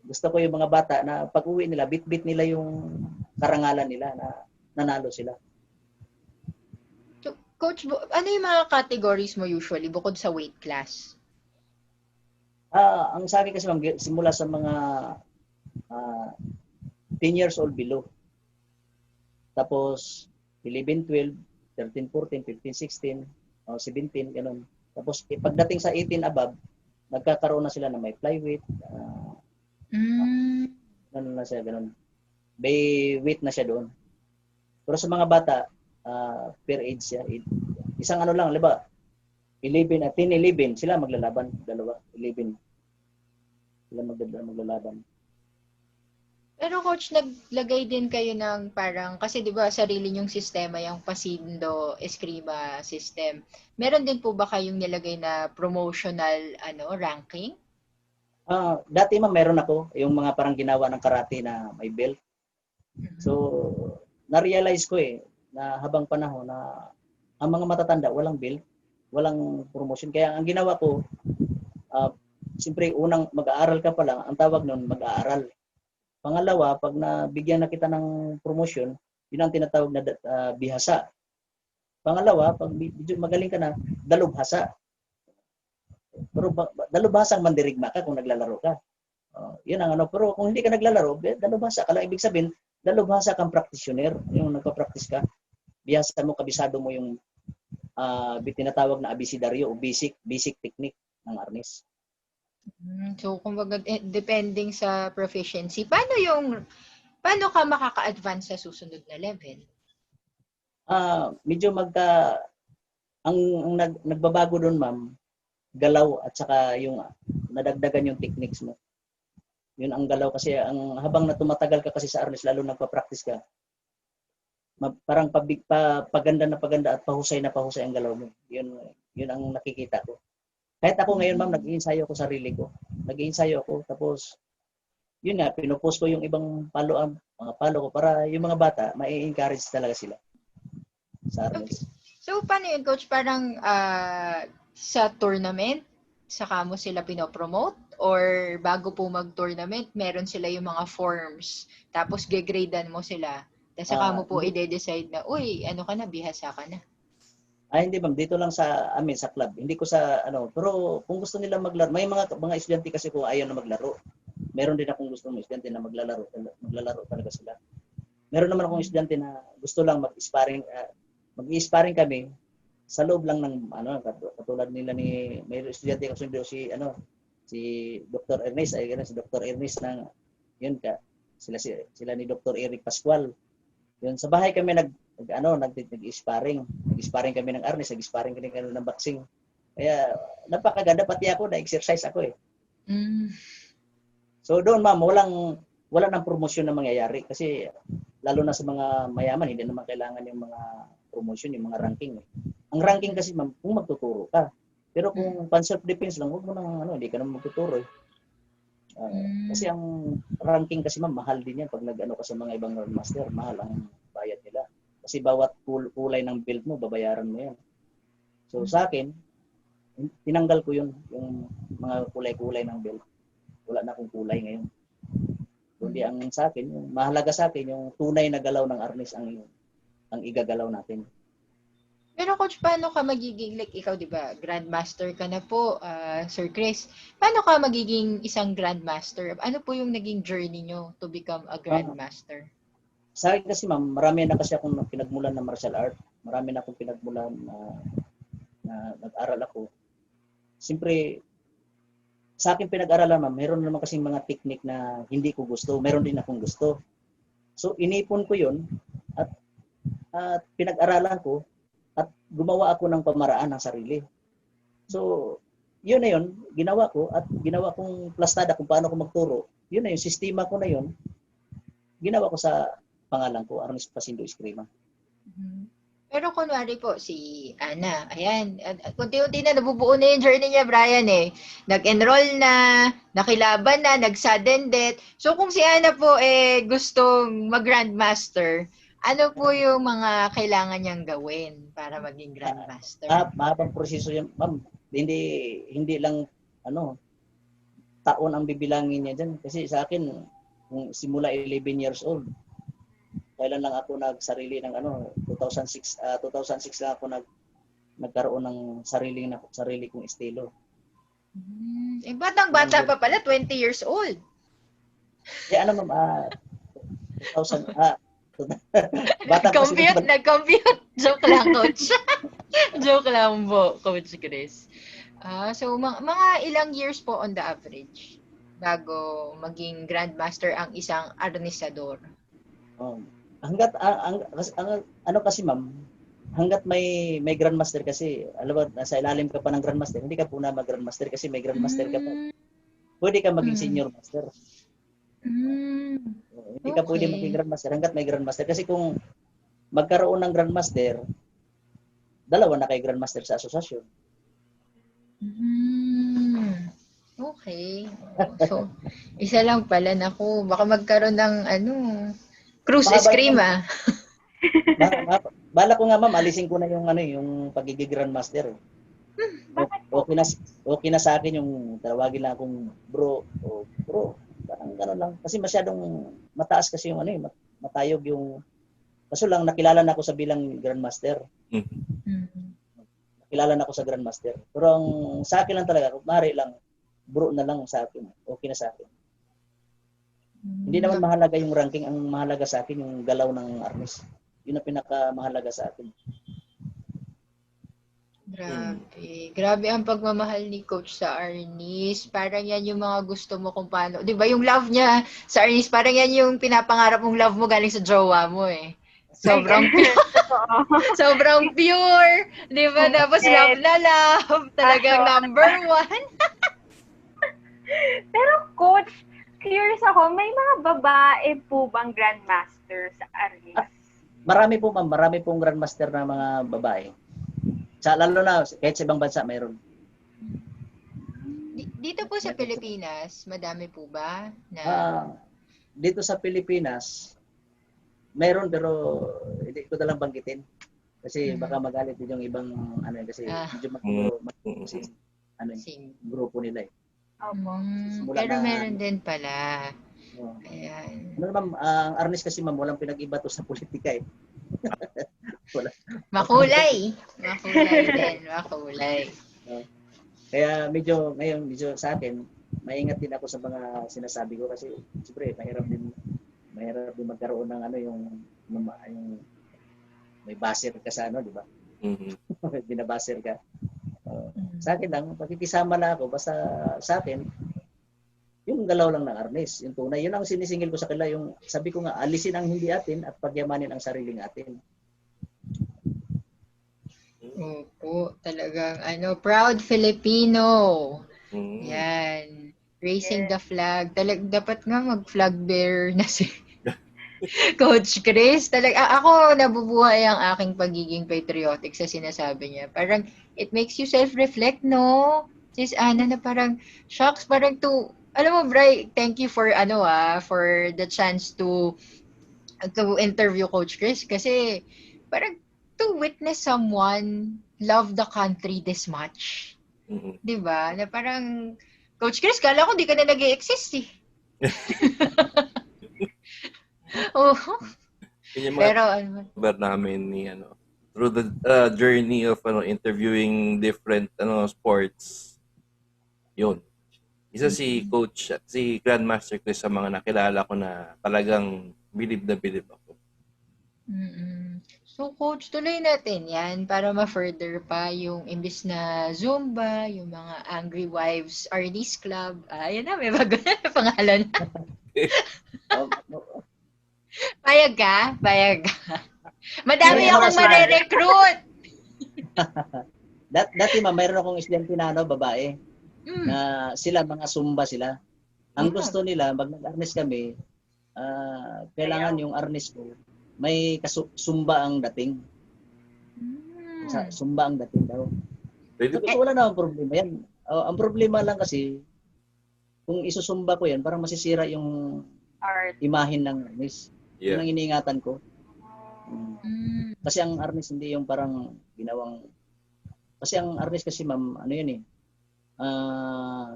Gusto ko yung mga bata na pag-uwi nila, bit-bit nila yung karangalan nila na nanalo sila. So, coach, ano yung mga categories mo usually bukod sa weight class? Ang sa akin kasi simula sa mga 10 years old below. Tapos 11, 12, 13, 14, 15, 16, 17, ganun. Tapos pagdating sa 18 above, nagkakaroon na sila na may flyweight, ganun na siya, ganun. May weight na siya doon. Pero sa mga bata, per age siya. Isang ano lang, diba? 11 at 10, 11, sila maglalaban. Dalawa, 11. Sila maglalaban. Pero coach, naglagay din kayo ng parang, kasi di ba sarili nyong sistema yung Pasindo Eskrima system. Meron din po ba kayong nilagay na promotional ranking? Dati meron ako, yung mga parang ginawa ng karate na may belt. So, na-realize ko na habang panahon na ang mga matatanda walang belt, walang promotion. Kaya ang ginawa ko, siyempre unang mag-aaral ka pa lang, ang tawag nun mag-aaral. Pangalawa, pag nabigyan na kita ng promotion, yun ang tinatawag na bihasa. Pangalawa, pag magaling ka na, dalubhasa. Pero dalubhasang mandirigma ka kung naglalaro ka. Yun ang ano. Pero kung hindi ka naglalaro, dalubhasa ka lang. Ibig sabihin, dalubhasa kang practitioner. Yung nagpa-practice ka, bihasa mo, kabisado mo yung tinatawag na abisidaryo o basic technique ng arnis. So, kumbaga, depending sa proficiency, paano ka makaka-advance sa susunod na level? Medyo ang nagbabago doon, ma'am, galaw at saka yung nadagdagan yung techniques mo. Yun ang galaw kasi habang tumatagal ka kasi sa arnis, lalo nagpa-practice ka, parang paganda na paganda at pahusay na pahusay ang galaw mo. Yun ang nakikita ko. Kahit ako ngayon, ma'am, nag-iinsayo ako sarili ko. Nag-iinsayo ako, tapos, yun nga, pinupost ko yung ibang mga palo ko para yung mga bata, ma-encourage talaga sila sa arnis. So, paano yun, coach? Parang sa tournament, saka mo sila pinopromote? Or bago po mag-tournament, meron sila yung mga forms, tapos gegradean mo sila. Tapos saka mo po i-decide na, uy, ano ka na, bihasa ka na. Hindi ma'am, dito lang sa amin sa club. Hindi ko pero kung gusto nila maglaro, may mga estudyante kasi ko ayaw na maglaro. Meron din akong gusto ng estudyante na maglalaro talaga sila. Meron naman akong estudyante na gusto lang mag-sparring kami sa loob lang ng katulad nila ni may estudyante ako sundo si Dr. Ernest ay si Dr. Ernest ng yun sila ni Dr. Eric Pascual. Yun sa bahay kami nag-sparring. Nag-sparring kami ng arnis, nag-sparring kami ng boxing. Kaya napakaganda pati ako na-exercise ako eh. Mm. So doon ma'am, wala nang promosyon na mangyayari kasi lalo na sa mga mayaman hindi naman kailangan yung mga promotion, yung mga ranking. Ang ranking kasi ma'am, kung magtuturo ka. Pero kung pan-self-defense lang, huwag mo nang hindi ka naman magtuturo eh. Kasi ang ranking kasi ma'am, mahal din yan pag nag-ano ka sa mga ibang grandmaster, mahal ang bayad nila. Kasi bawat kulay ng belt mo, babayaran mo yan. So sa akin, tinanggal ko yung mga kulay-kulay ng belt. Wala na akong kulay ngayon. Kundi ang sa akin, yung mahalaga sa akin, yung tunay na galaw ng arnis ang igagalaw natin. Pero coach, paano ka magiging, like ikaw, di ba, grandmaster ka na po, Sir Chris. Paano ka magiging isang grandmaster? Ano po yung naging journey nyo to become a grandmaster? Sa akin kasi ma'am, marami na kasi akong pinagmulan ng martial art. Marami na akong pinagmulan na nag-aral ako. Siyempre, sa akin pinag-aralan ma'am, meron naman kasing mga technique na hindi ko gusto. Meron din akong gusto. So, inipon ko yun at pinag-aralan ko at gumawa ako ng pamaraan ng sarili. So, yun na yun, ginawa ko at ginawa kong plastada kung paano ko magturo. Yun na yun, sistema ko na yun. Ginawa ko sa pangalan ko, Arnis Pasindo Eskrima. Pero kunwari po, si Ana, ayan, unti-unti na nabubuo na yung journey niya, Brian eh. Nag-enroll na, nakilaban na, nag-sudden death. So kung si Ana po gustong mag-grandmaster, ano po yung mga kailangan niyang gawin para maging grandmaster? Mahabang proseso yan, ma'am. Hindi lang taon ang bibilangin niya dyan. Kasi sa akin, kung simula 11 years old, kailan lang ako nagsarili ng 2006 lang ako nagkaroon ng sarili kong estilo. Batang-bata pa pala, 20 years old. Ma'am, 2000 bata pa Nag-compute. Joke lang, coach. Joke lang po, Coach Chris. So mga ilang years po on the average bago maging grandmaster ang isang arnisador? Hanggat kasi ma'am, hanggat may grandmaster kasi, alam mo, nasa ilalim ka pa ng grandmaster, hindi ka po na mag-grandmaster kasi may grandmaster ka pa. Pwede ka maging senior master. Hindi ka pwede maging grandmaster hanggat may grandmaster kasi kung magkaroon ng grandmaster, dalawa na kay grandmaster sa asosasyon. Okay. So, isa lang pala naku, baka magkaroon ng Cruz Eskrima. Bala ko nga ma'am, alisin ko na yung pagiging grandmaster. Okay na sa akin yung tawagin lang akong bro o bro. Parang gano'n lang. Kasi masyadong mataas kasi yung matayog yung kaso lang nakilala na ako sa bilang grandmaster. Nakilala na ako sa grandmaster. Pero ang sa akin lang talaga, kung maaari lang, bro na lang sa akin. Okay na sa akin. Hindi naman mahalaga yung ranking, ang mahalaga sa akin yung galaw ng arnis. Yun ang pinakamahalaga sa akin. Grabe ang pagmamahal ni Coach sa Arnis. Parang yan yung mga gusto mo kung paano. 'Di ba yung love niya sa Arnis, parang yan yung pinapangarap mong love mo galing sa jowa mo eh. Sobrang pure. Sobrang pure. 'Di ba? Tapos love na love. Talagang number one. Pero Coach, curious ako, may mga babae po bang grandmaster sa Arnis? Marami po ma'am, marami pong grandmaster na mga babae. Lalo na kahit sa ibang bansa mayroon. Dito po sa Pilipinas, madami po ba na dito sa Pilipinas mayroon pero hindi ko na lang banggitin kasi baka magalit din yung ibang kasi medyo grupo nila eh. Pero meron din pala. Ayan. Ma'am, ang Arnis kasi ma'am, walang pinag-iba to sa politika eh. Makulay din, makulay. Kaya medyo sa akin, maingat din ako sa mga sinasabi ko kasi siyempre mahirap din magkaroon ng yung may baser ka sa di ba? Mhm. Binabasir ka. Sa akin lang, pakikisama na ako, basta sa akin, yung galaw lang ng arnis, yung tunay. Yun ang sinisingil ko sa kanila, yung sabi ko nga, alisin ang hindi atin at pagyamanin ang sariling atin. Opo, talagang proud Filipino. Mhm. Yan. Raising Yes. the flag. Dapat nga mag-flag bearer na si Coach Chris. Ako nabubuhay ang aking pagiging patriotic sa sinasabi niya. Parang it makes you self-reflect, no? Sis Ana na parang shocks, parang alam mo, Bri, thank you for for the chance to interview Coach Chris kasi parang to witness someone love the country this much. Mhm. 'Di ba? Na parang Coach Chris, kala ko di ka na nag-e-exist eh. Oo. Yun yung mga Pero cover namin ni through the journey of interviewing different sports. Yun. Isa si Coach at si Grandmaster Chris sa mga nakilala ko na talagang bilib na bilib ako. So, Coach, tuloy natin yan para ma-further pa yung imbis na Zumba, yung mga Angry Wives Artist Club. Ayan na, may bago na pangalan. Oh, Payag ka? Payag ka. Madami May akong mga mare-recruit. dati mayroon akong estudyante na babae, Mm. na sila, mga Zumba sila. Ang Mm. gusto nila, pag nag-arnis kami, kailangan yung arnis ko, may Zumba ang dating. Sa Zumba ang dating daw. Pwede Sabi ko, wala na ang problema yan. Ang problema lang kasi, kung isusumba ko yan, parang masisira yung Art. imahin ng arnis. Yun Yeah. ang iniingatan ko. Mm. Kasi ang arnis hindi yung parang ginawang... Kasi ang arnis kasi, ma'am, ano yun eh,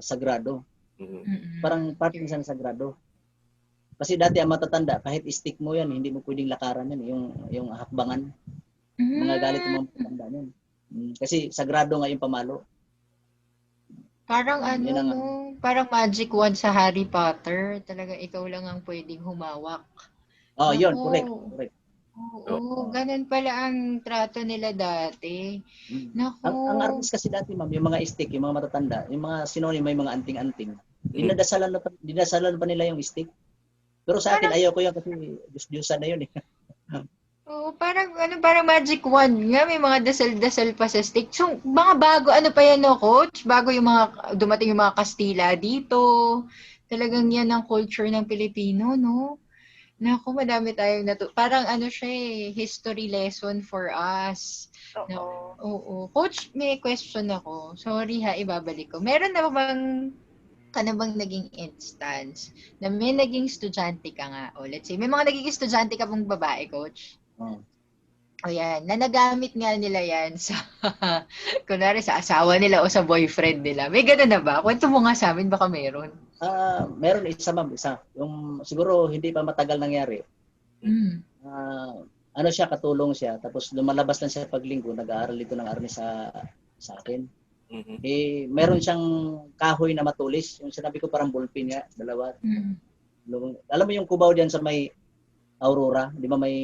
sagrado. Mhm. Mm-mm. Parang parte ng sagrado. Kasi dati ang matatanda, kahit stick mo yan, hindi mo pwedeng lakaran yan, yung hakbangan. Mga galit ng mga matanda yan. Kasi sagrado nga yung pamalo. Parang Yun ang- parang magic wand sa Harry Potter. Talaga ikaw lang ang pwedeng humawak. Oh, yun, Naku. correct. Oo, ganun pala ang trato nila dati. Naku. Ang artist kasi dati, ma'am, yung mga stick, yung mga matatanda, yung mga sinoni, may mga anting-anting. Dinasalan pa nila yung stick. Pero sa akin, ayaw ko yan kasi Diyos-Diyosan na yun eh. Oo, parang magic wand nga, may mga dasal-dasal pa sa stick. So, mga bago, pa yan, no, Coach? Bago dumating yung mga Kastila dito. Talagang yan ang culture ng Pilipino, no? Naku, madami tayong parang siya history lesson for us. Oo. Oo. Coach, may question ako. Sorry ha, ibabalik ko. Meron na bang naging instance na may naging estudyante ka nga, o let's say, may mga naging estudyante ka pong babae, Coach? O yan, na nagamit nga nila yan sa, kunwari sa asawa nila o sa boyfriend nila. May gano'n na ba? Kwento mo nga sa amin, baka meron. Meron isa, ma'am, isa. Yung siguro hindi pa matagal nangyari. Katulong siya. Tapos lumalabas lang siya paglinggo, nag-aaral dito ng arnis sa akin. Mhm. Meron siyang kahoy na matulis. Yung sinabi ko parang ballpen nga, dalawa. Alam mo yung kubaw diyan sa may Aurora, di ba may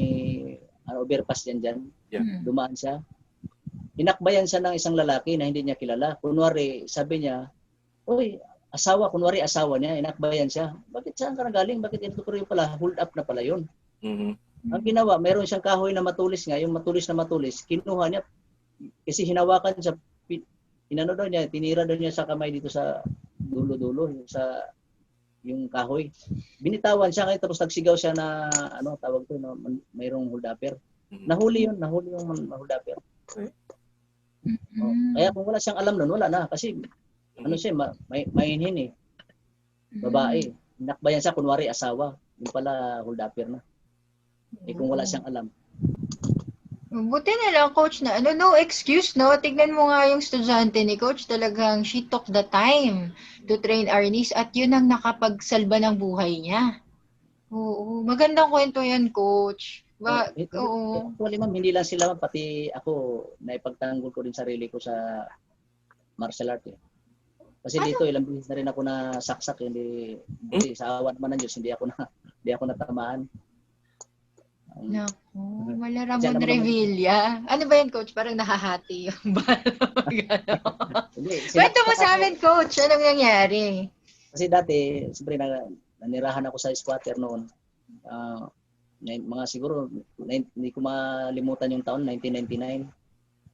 overpass dyan? Yeah. Dumaan siya. Inakbayan siya ng isang lalaki na hindi niya kilala. Kunwari, sabi niya, "Uy, kunwari asawa niya, inakbayan siya. Bakit saan ka nagaling? Bakit ito ko pala? Hold up na pala yun." Mhm. Ang ginawa, meron siyang kahoy na matulis nga, yung matulis na matulis, kinuha niya, kasi hinawakan siya, tinira daw niya sa kamay dito sa dulo-dulo, sa yung kahoy. Binitawan siya kaya tapos nagsigaw siya na tawag to, no, mayroong holdapper. Mhm. Nahuli yung holdapper. Kaya kung wala siyang alam nun, wala na kasi siya, mainhin eh. Babae. Nakbayan siya, kunwari asawa. Yung pala holdapper na. Kung wala siyang alam. Buti na lang, Coach, na no excuse, no? Tignan mo nga yung estudyante ni Coach, talagang she took the time to train Arnis at yun ang nakapagsalba ng buhay niya. Oo, magandang kwento yan, Coach. Oo. Actually, ma'am, hindi lang sila, pati ako, naipagtanggol ko rin sarili ko sa martial art eh. Kasi dito, ilang beses na rin ako na saksak, hindi sa awa naman ng Diyos, hindi ako natamaan. Naku, wala Kasi Ramon alam mo naman, Revilla. Ano ba yan, coach? Parang nahahati yung balon. hindi, Kwento mo sinaksak sa ako. amin, coach. Anong nangyari? Kasi dati, siyempre, nanirahan ako sa squatter noon. Ah, mga siguro, hindi ko malimutan yung taon, 1999.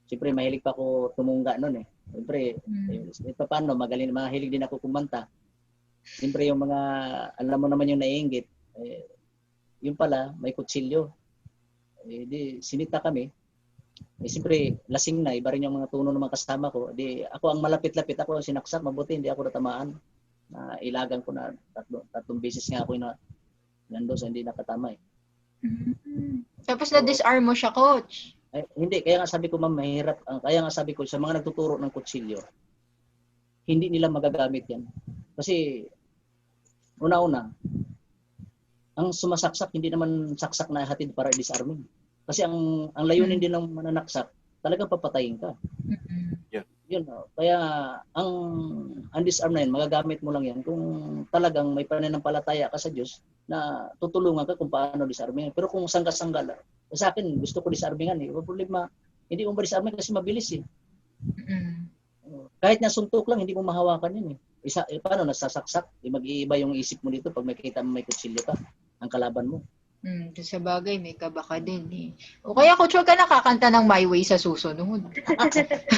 Siyempre, mahilig pa ako tumungga noon eh. Siyempre, paano, magaling, mahilig din ako kumanta. Siyempre, yung mga, alam mo naman yung naiinggit, yung pala, may kutsilyo. Di, sinita kami. Siyempre, lasing na, iba rin yung mga tuno ng mga kasama ko. Di, ako ang malapit-lapit, ako ang sinaksak, mabuti, hindi ako natamaan. Ilagan ko na tatlong beses nga ako na nando sa hindi nakatama eh. Tapos na-disarm mo siya, coach. Hindi, kaya nga sabi ko ma'am, mahirap. Kaya nga sabi ko sa mga nagtuturo ng kutsilyo, hindi nila magagamit yan. Kasi una-una, ang sumasaksak hindi naman saksak na hatid para disarming. Kasi ang layunin din ng mananaksak, talagang papatayin ka. Yun, kaya ang disarm na yun, magagamit mo lang yan kung talagang may pananampalataya ka sa Diyos na tutulungan ka kung paano disarming. Pero kung sangka-sangga, sa akin, gusto ko disarmingan eh. Problema, hindi mo disarming kasi mabilis eh. Kahit na suntok lang, hindi mo mahawakan yun eh. Paano, nasasaksak? Mag-iiba yung isip mo dito pag makikita mo may kutsilyo ka, ang kalaban mo. Sa bagay, may kaba ka din eh. O kaya, coach, huwag ka nakakanta ng My Way sa susunod.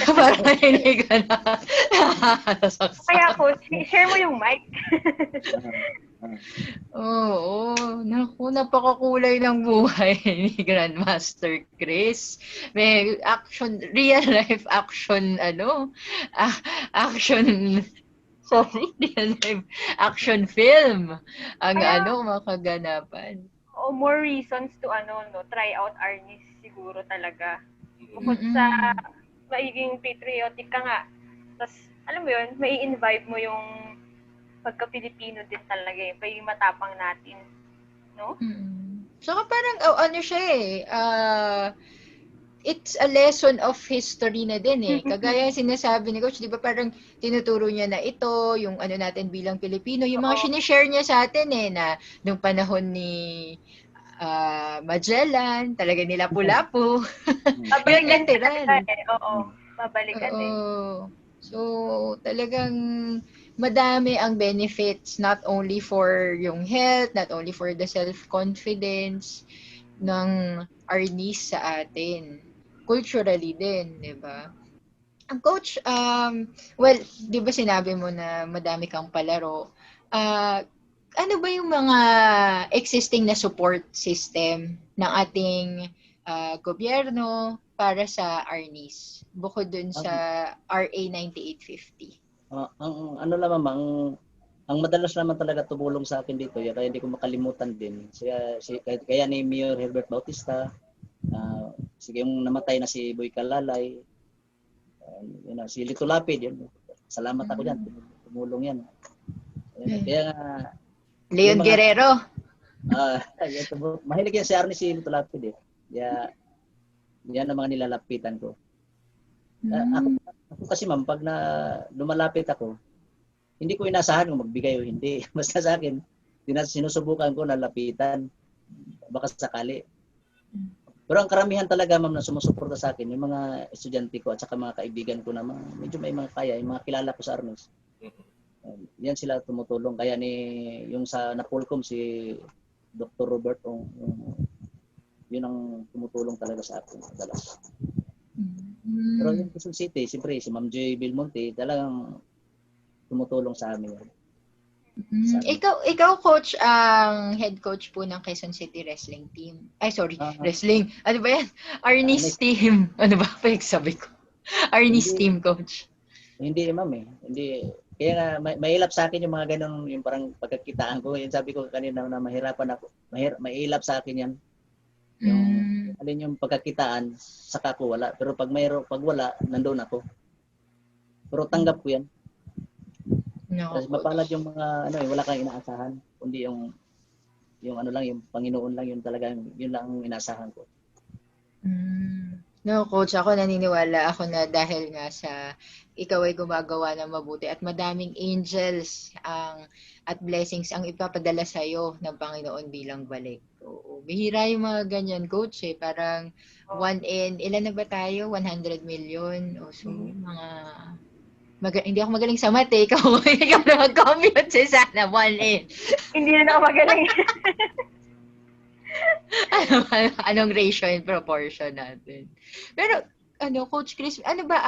Para hindi ka na nasaksak. Kaya coach, share mo yung mic. Oo. Naku, napakakulay ng buhay ni Grandmaster Chris. May real life action, action, real life action film ang Kaya- mga kaganapan. More reasons to try out Arnis siguro talaga. Bukod sa magiging patriotic ka nga. Tapos, alam mo yun, may invite mo yung pagka-Pilipino din talaga eh. Pagiging matapang natin. No? Saka parang, siya it's a lesson of history na din eh. Kagaya sinasabi ni Coach, di ba parang tinuturo niya na ito, yung natin bilang Pilipino, yung mga sinishare niya sa atin eh, na nung panahon ni Magellan, talaga nila Lapu-Lapu. Yung literal. Oo, babalikan eh. So, talagang madami ang benefits, not only for yung health, not only for the self-confidence ng Arnis sa atin. Culturally din, di ba? Ang coach, well, di ba sinabi mo na madami kang palaro? Ano ba yung mga existing na support system ng ating gobyerno para sa Arnis? Bukod dun sa RA 9850. Ang ano naman, ang madalas naman talaga tumulong sa akin dito, kaya hindi ko makalimutan din. Kaya ni Mayor Herbert Bautista, sige yung namatay na si Boy Kalalay, si Lito Lapid, yun. Salamat ako diyan, tumulong yan. Kaya nga Leon Guerrero. Mahilig yan si Arnie si Lito Lapid eh. Yan ang mga nilalapitan ko. Ako kasi ma'am, pag lumalapit ako, hindi ko inasahan kung magbigay o hindi. Basta sa akin, sinusubukan ko na lapitan. Baka sakali. Pero ang karamihan talaga ma'am na sumusuporta sa akin, yung mga estudyante ko at saka mga kaibigan ko na medyo may mga kaya, yung mga kilala ko sa Arnis. Yan sila tumutulong. Kaya yung sa Napolcom, si Dr. Robert, yun ang tumutulong talaga sa akin. Pero yung Quezon City, siyempre, si Ma'am Joy Belmonte, talagang tumutulong sa amin. Ikaw coach, ang head coach po ng Quezon City Wrestling Team. Ay, sorry, wrestling. Ano ba yan? Arnis Team. Ano ba sabi ko? Arnis Team, coach. Hindi, ma'am eh. Hindi. Kaya nga, mahilap sa akin yung mga ganun, yung parang pagkakitaan ko. Yung sabi ko kanina na mahirapan ako. Mahilap sa akin yan. Yung pagkakitaan, saka ko wala. Pero pag wala, nandoon ako. Pero tanggap ko yan. Kasi mapalad yung mga wala kang inaasahan, kundi yung yung Panginoon lang, yung talagang yun lang ang inaasahan ko. No, coach, ako naniniwala ako na dahil nga sa ikaw ay gumagawa ng mabuti at madaming angels at blessings ang ipapadala sa iyo ng Panginoon bilang balik. Oo, bihira yung mga ganyan, coach eh. Parang ilan na ba tayo? 100 million? O so, Mhm. hindi ako magaling sa math eh. Ikaw na mag-compute sana. 1 in. Hindi na ako magaling. Anong ratio and proportion natin? Pero, Coach Chris, ano ba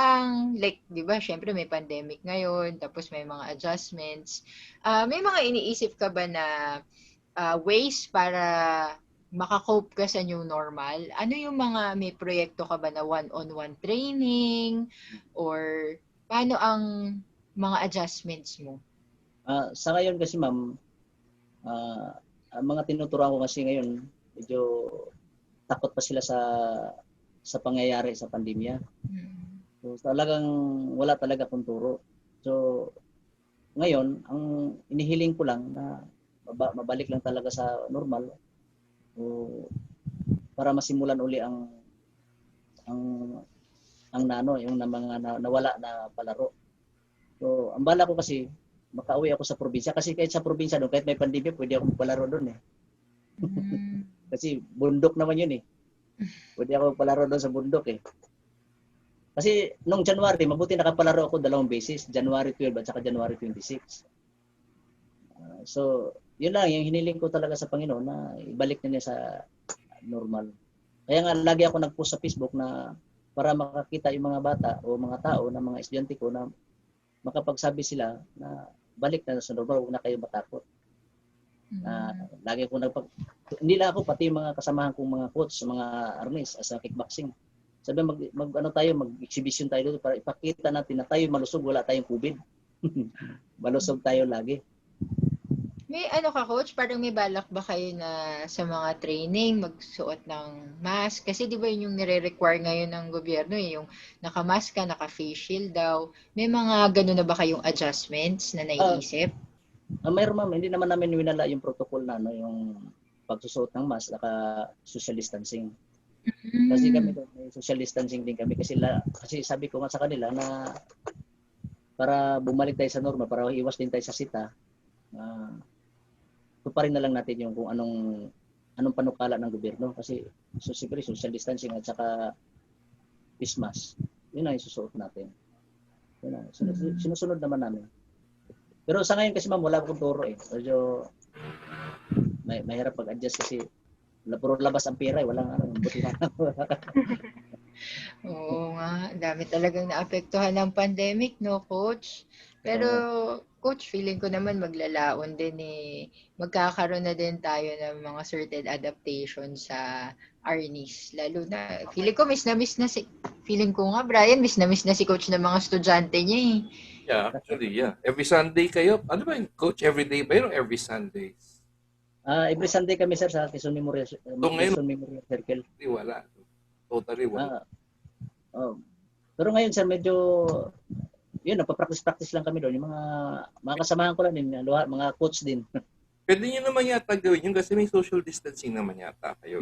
like, di ba, syempre may pandemic ngayon, tapos may mga adjustments. May mga iniisip ka ba na ways para makakope ka sa new normal? Ano yung may proyekto ka ba na one-on-one training? Or paano ang mga adjustments mo? Sa ngayon kasi ma'am, ang mga tinuturuan ko kasi ngayon, medyo takot pa sila sa pangyayari sa pandemya. So talagang wala talaga akong turo. So ngayon, ang inihiling ko lang na mabalik lang talaga sa normal o para masimulan uli ang yung mga nawala na palaro. So ang bala ko kasi makauwi ako sa probinsya kasi kahit sa probinsya doon kahit may pandemya pwede ako magpalaro doon eh. Kasi bundok naman yun eh. Pwede ako magpalaro doon sa bundok eh. Kasi nung January, mabuti nakapalaro ako 2 beses, January 12 at saka January 26. So, yun lang, yung hiniling ko talaga sa Panginoon na ibalik niya sa normal. Kaya nga lagi ako nag-post sa Facebook na para makakita yung mga bata o mga tao na mga estudyante ko na makapagsabi sila na balik na sa normal, huwag na kayo matakot. Lagi ko hindi lang ako, pati yung mga kasamahan kong mga coach, mga arnis, sa kickboxing. Sabi mag-exhibition tayo dito para ipakita natin na tayo malusog, wala tayong COVID. Malusog tayo lagi. May coach, parang may balak ba kayo na sa mga training magsuot ng mask? Kasi di ba yun yung nire-require ngayon ng gobyerno yung naka-mask ka, naka-face shield daw. May mga gano'n na ba kayong adjustments na naiisip? Mayroon ma'am, hindi naman namin winala yung protocol na yung pagsusuot ng mask, social distancing. Kasi kami may social distancing din kami kasi sabi ko nga sa kanila na para bumalik tayo sa normal, para iwas din tayo sa sita. Tuparin na lang natin yung kung anong panukala ng gobyerno kasi siyempre social distancing at saka face mask. Yun ang isusuot natin. Yun ang sinusunod naman namin. Pero sa ngayon kasi ma'am, wala akong turo eh. Medyo mahirap pag-adjust kasi puro labas ang pera eh. Walang buti na. Oo nga, dami talagang naapektuhan ng pandemic, no, coach? Pero, coach, feeling ko naman maglalaon din eh. Magkakaroon na din tayo ng mga certain adaptation sa Arnis. Lalo na, feeling ko feeling ko nga, Brian, miss na si coach ng mga estudyante niya eh. Yeah, actually, yeah. Every Sunday kayo. Ano ba yung coach? Every day ba yun o every Sundays? Every Sunday kami sir sa Quezon Memorial Circle. Wala. Totally wala. Pero ngayon sir, medyo yun, nagpa-practice lang kami doon. Yung mga kasamahan ko lang din, mga coach din. Pwede nyo naman yata gawin yun kasi may social distancing naman yata kayo.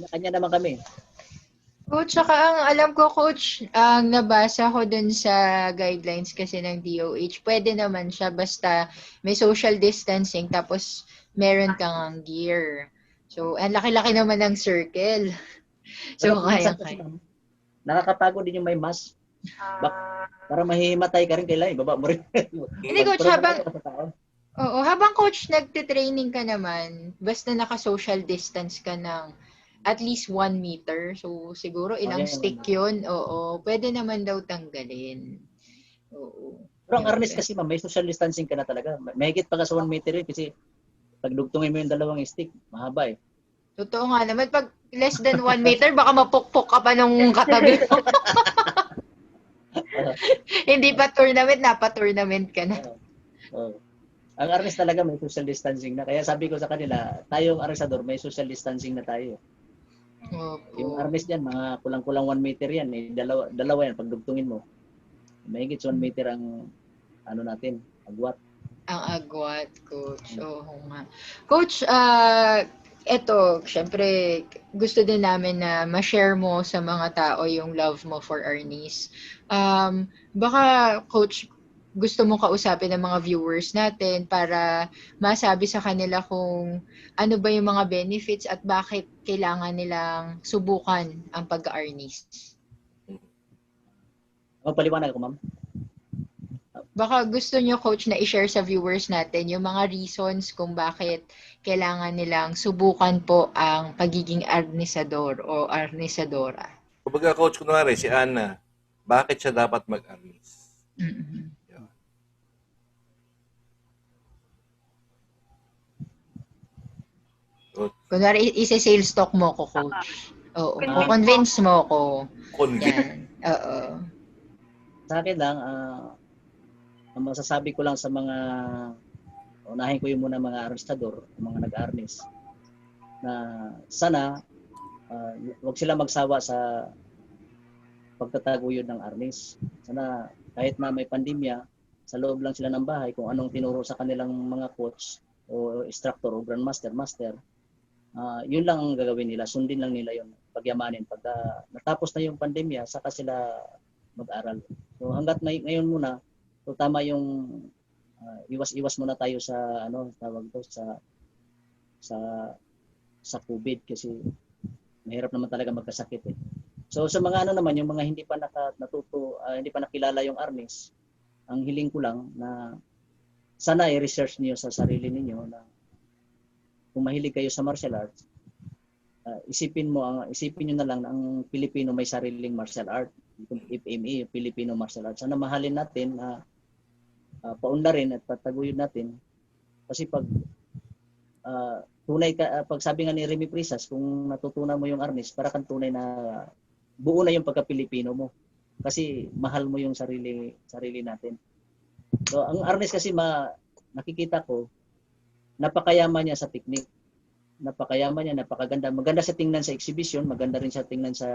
Kanya naman kami. Coach, saka ang alam ko, coach, ang nabasa ko dun sa guidelines kasi ng DOH, pwede naman siya basta may social distancing tapos meron kang gear. So, ang laki-laki naman ng circle. So, kaya. Nakakapagod din yung may mask. Para mahimatay ka rin, kailangan ibaba mo rin. Hindi, coach, habang coach nagte-training ka naman, basta naka-social distance ka ng at least 1 meter. So, siguro ilang stick yun. Oo. Pwede naman daw tanggalin. Oo. Pero ang arnis kasi ma'am, may social distancing ka na talaga. Mahigit pa ka sa 1 meter yun kasi pag dugtungin mo yung 2 stick, mahaba eh. Totoo nga naman. Pag less than 1 meter, baka mapukpok ka pa nung katabi mo. Hindi pa tournament, napa-tournament ka na. Ang arnis talaga may social distancing na. Kaya sabi ko sa kanila, tayong arisador, may social distancing na tayo. Yung arnis dyan, mga kulang-kulang 1 meter yan. Dalawa yan, pag dugtungin mo. Mahigit 1 meter ang natin, agwat. Ang agwat, coach. Oo nga. Coach, Eto, syempre, gusto din namin na ma-share mo sa mga tao yung love mo for Arnis. Baka, Coach, gusto mong kausapin ng mga viewers natin para masabi sa kanila kung ano ba yung mga benefits at bakit kailangan nilang subukan ang pagka-Arnis. Paliwanag ko, ma'am. Baka gusto nyo, Coach, na i-share sa viewers natin yung mga reasons kung bakit kailangan nilang subukan po ang pagiging arnisador o arnisadora. Kumbaga, coach, kunwari, si Ana, bakit siya dapat mag-arnis? Mhm. Good. Kunwari, isi-sales talk mo ko, Coach. Oo, convince mo ko. Convince. Yan. Oo. Sa akin lang, ang masasabi ko lang sa mga, unahin ko yung muna mga arnistador, mga nag-arnis, na sana huwag sila magsawa sa pagtataguyod ng arnis. Sana kahit na may pandemya, sa loob lang sila ng bahay, kung anong tinuro sa kanilang mga coach o instructor o grandmaster, master, yun lang ang gagawin nila. Sundin lang nila yun, pagyamanin. Pagka natapos na yung pandemya, saka sila mag-aral. So hanggat ngayon muna, so tama yung iwas-iwas muna tayo sa tawag to sa COVID kasi mahirap naman talaga magkasakit eh. So sa mga naman yung mga hindi pa hindi pa nakilala yung arnis, ang hiling ko lang na sana i-research niyo sa sarili ninyo na kung mahilig kayo sa martial arts, isipin niyo na lang na ang Pilipino may sariling martial art, yung FME, yung Filipino martial arts. Sana mahalin natin na paunlarin at pataguyod natin kasi pag tunay ka, pag sabi nga ni Remy Prisas, kung natutunan mo yung arnis, para kang tunay na buo na yung pagka-Pilipino mo. Kasi mahal mo yung sarili natin. So ang arnis kasi nakikita ko, napakayaman niya sa technique. Napakayaman niya, napakaganda. Maganda sa tingnan sa exhibition, maganda rin sa tingnan sa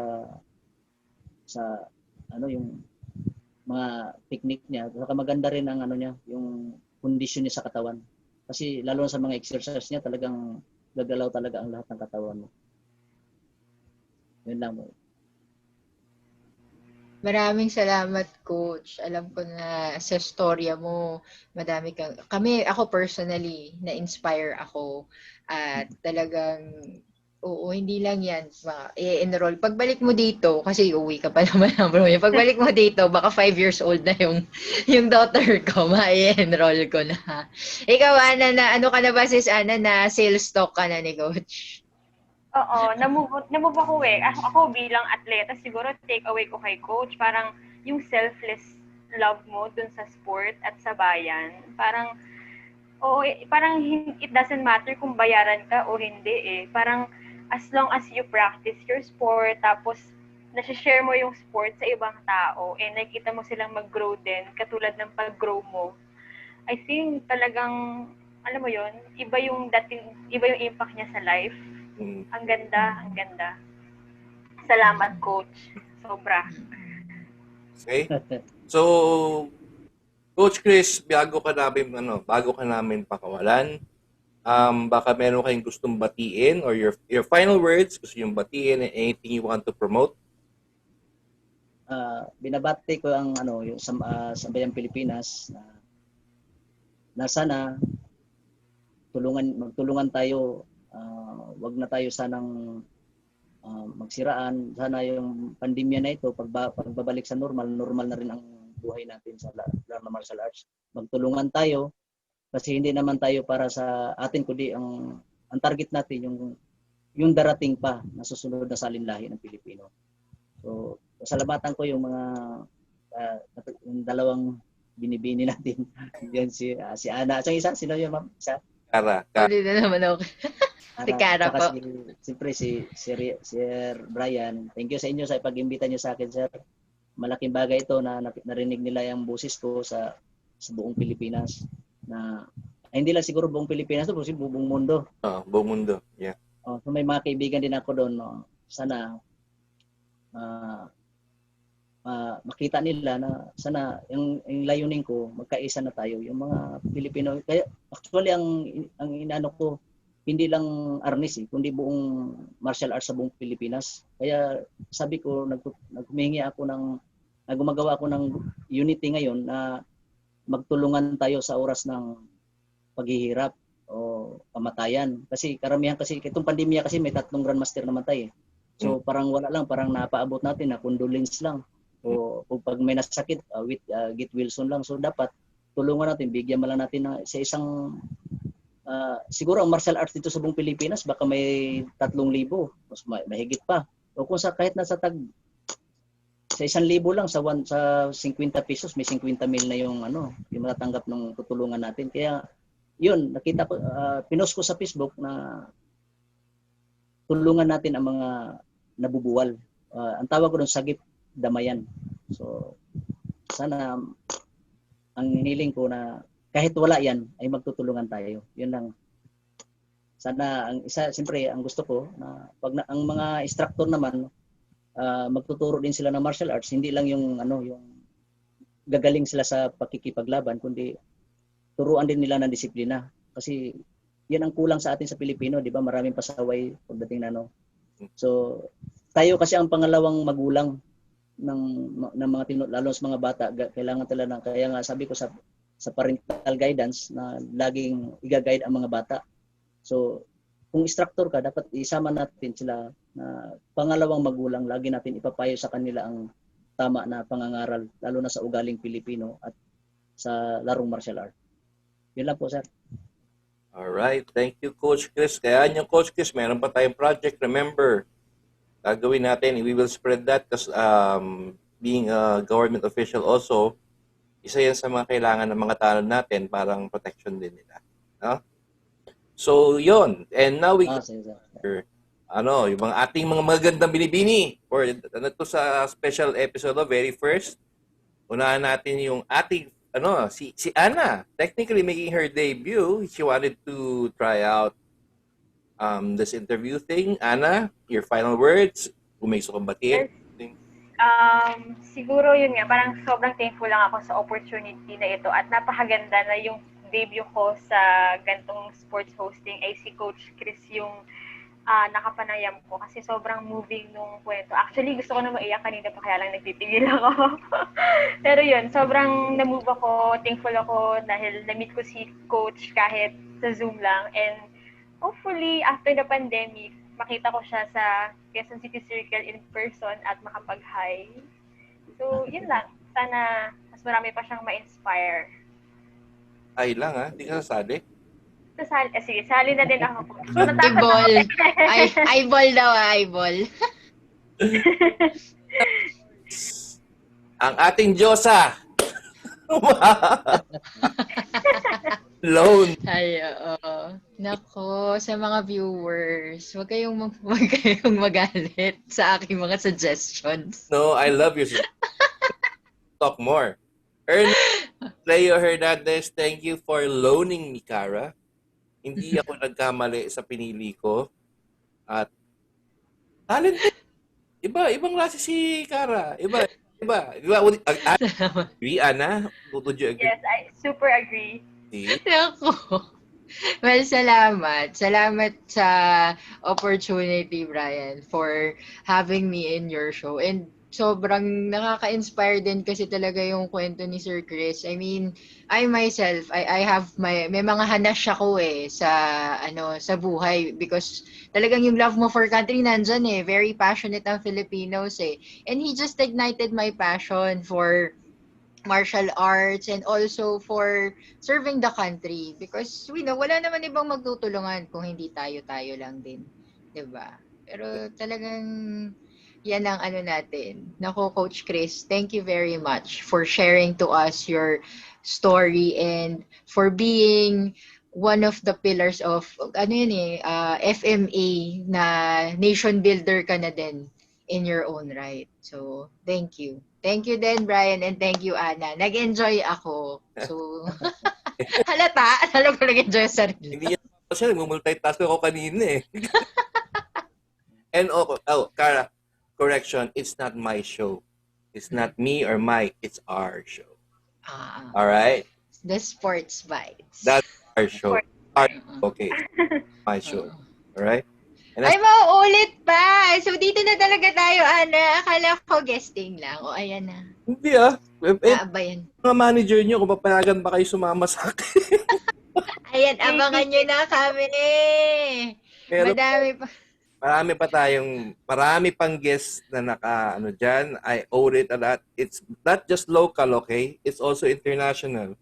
yung mga technique niya. Saka maganda rin ang niya, yung condition niya sa katawan. Kasi lalo sa mga exercise niya, talagang gagalaw talaga ang lahat ng katawan mo. Yun lang mo. Maraming salamat, Coach. Alam ko na sa storya mo, ako personally, na-inspire ako. At talagang, oo, hindi lang yan, i-enroll. Pagbalik mo dito, kasi uwi ka pa naman ng bro. Pagbalik mo dito, baka 5 years old na yung daughter ko, ma-enroll ko na. Ikaw, Ana, ano ka na ba, sis Ana, na sales talk ka na ni Coach? Oo, namove ako eh. Ako bilang atleta, siguro take away ko kay coach, parang yung selfless love mo dun sa sport at sa bayan. Parang, parang it doesn't matter kung bayaran ka o hindi eh. Parang as long as you practice your sport, tapos nasi-share mo yung sport sa ibang tao, and nakikita mo silang mag-grow din, katulad ng pag-grow mo. I think talagang, alam mo yon, iba yung impact niya sa life. Ang ganda. Salamat, Coach. Sobra. Okay? So, Coach Chris, bago ka namin pakawalan, baka meron kayong gustong batiin or your final words, gusto yung batiin and anything you want to promote? Binabati ko ang yung sa Bayang Pilipinas na sana magtulungan tayo. Wag na tayo sanang magsiraan. Sana yung pandemya na ito, pagbabalik sa normal na rin ang buhay natin sa martial arts. Magtulungan tayo kasi hindi naman tayo para sa atin, kundi ang target natin yung darating pa na susunod na salinlahi ng Pilipino. So, salamatan ko yung mga yung dalawang binibini natin. Yan si Ana. At isa, sino yun, ma'am? Isa? Kara. Sorry na naman ako. Si Kara po. Siyempre si Sir Brian. Thank you sa inyo sa pag-imbita niyo sa akin, sir. Malaking bagay ito na narinig nila yung boses ko sa buong Pilipinas. Na hindi lang siguro buong Pilipinas, kasi buong mundo. Buong mundo. Yeah. So may mga kaibigan din ako doon. No? Sana makita nila na sana yung layunin ko, magkaisa na tayo yung mga Pilipino. Kaya actually ang inaano ko, hindi lang arnis kundi buong martial arts sa buong Pilipinas. Kaya sabi ko, naghumingi ako gumagawa ako ng unity ngayon na magtulungan tayo sa oras ng paghihirap o kamatayan. Kasi karamihan kasi, itong pandemya kasi may 3 grandmaster namatay. So parang wala lang, parang napaabot natin na condolence lang. O pag may nasakit, get well soon lang. So dapat tulungan natin, bigyan man lang natin sa isang siguro ang martial arts dito sa buong Pilipinas baka may 3,000, mas mahigit pa. O kung kahit nasa sa 1,000 lang sa 50 pesos may 50,000 na yung yung matatanggap ng tutulungan natin. Kaya yun, nakita ko pinost ko sa Facebook na tulungan natin ang mga nabubuwal. Ang tawag ko doon sagip damayan. So sana ang hiniling ko na kahit wala yan ay magtutulungan tayo. Yun lang. Sana siyempre ang gusto ko na ang mga instructor naman magtuturo din sila ng martial arts, hindi lang yung yung gagaling sila sa pakikipaglaban, kundi turuan din nila ng disiplina. Kasi yan ang kulang sa atin sa Pilipino, di ba? Maraming pasaway pagdating na So tayo kasi ang pangalawang magulang ng mga lalo sa mga bata, kailangan talaga kaya nga sabi ko sa parental guidance na laging i-guide ang mga bata. So kung instructor ka, dapat isama natin sila na pangalawang magulang, lagi natin ipapayo sa kanila ang tama na pangangaral, lalo na sa ugaling Pilipino at sa larong martial art. Yun lang po, sir. Alright, thank you, Coach Chris. Kaya yung Coach Chris, meron pa tayong project. Remember, gagawin natin, we will spread that because being a government official also, isa yan sa mga kailangan ng mga tanod natin, parang protection din nila. No? So, yun. And now we yung mga ating mga magandang binibini for to sa special episode of very first. Unahan natin yung ating si Ana, technically making her debut. She wanted to try out this interview thing. Ana, your final words. Kung may sukang batiin. Siguro yun nga, parang sobrang thankful lang ako sa opportunity na ito at napakaganda na yung debut ko sa gantong sports hosting ay si Coach Chris yung nakapanayam ko kasi sobrang moving nung kwento. Actually, gusto ko na maiyak kanina pa kaya lang nagpipigil ako. Pero yun, sobrang na-move ako, thankful ako dahil na-meet ko si Coach kahit sa Zoom lang. And hopefully, after the pandemic, makita ko siya sa Quezon City Circle in person at makapag-hi. So, yun lang. Sana mas marami pa siyang ma-inspire. Ay lang hindi ka sasali? Sige, sali na din ako. Eyeball. Eyeball daw, eyeball. Ang ating Diyosa. Loan. Ay, oo. Nako, sa mga viewers, wag kayong magalit sa aking mga suggestions. No, I love you. Talk more. Leo Hernandez, thank you for loaning me, Cara. Hindi ako nagkamali sa pinili ko. At talented. Ibang klase si Cara. Iba. Agree, Ana? Would you agree? Yes, I super agree. Nako. Well, salamat. Salamat sa opportunity, Brian, for having me in your show. And sobrang nakaka-inspire din kasi talaga yung kwento ni Sir Chris. I mean, I myself, I have may mga hanash ako sa buhay because talagang yung love mo for country nandyan very passionate ang Filipinos And he just ignited my passion for martial arts and also for serving the country because wala naman ibang magtutulungan kung hindi tayo lang din, 'di ba? Pero talagang yan ang natin. Nako, Coach Chris, thank you very much for sharing to us your story and for being one of the pillars of FMA na nation builder ka na din in your own right. So, thank you. Thank you din, Brian, and thank you, Ana. Nag-enjoy ako. So, halata ko nag-enjoy sa sarili. Hindi yan kasi nag-multitask ako kanina And Cara, correction, it's not my show. It's not me or Mike, it's our show. All right? The Sports Bites. That's our show. Okay. My show. Alright? And Ay, mauulit pa. So, dito na talaga tayo, Ana. Akala ko guesting lang. O, ayan na. hindi Naabayan. mga manager nyo, kung papayagan ba kayo sumama sa akin. Ayan, abangan nyo na kami. Pero Madami pa. marami pang guests na dyan. I owe it a lot. It's not just local, okay? It's also international.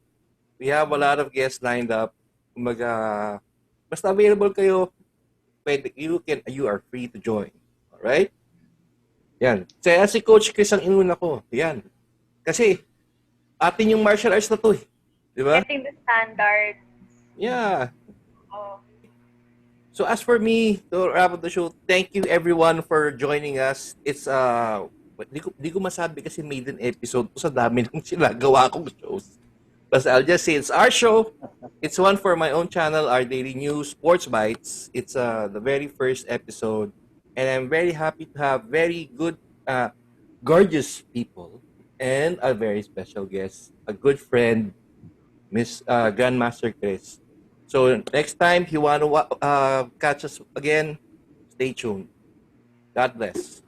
We have a lot of guests lined up. Kumaga, basta available kayo, you are free to join. Alright? Yan. Kaya si Coach Chris ang inuna ko. Yan. Kasi, atin yung martial arts na to eh. Di ba? Getting the standard. Yeah. Oh. So as for me, to wrap up the show, thank you everyone for joining us. It's di ko masabi kasi maiden episode ko sa dami ng sinagawa kong shows. But I'll just say it's our show. It's one for my own channel, our daily news, Sports Bites. It's the very first episode, and I'm very happy to have very good, gorgeous people and a very special guest, a good friend, Miss Grandmaster Chris. So next time, if you want to catch us again, stay tuned. God bless.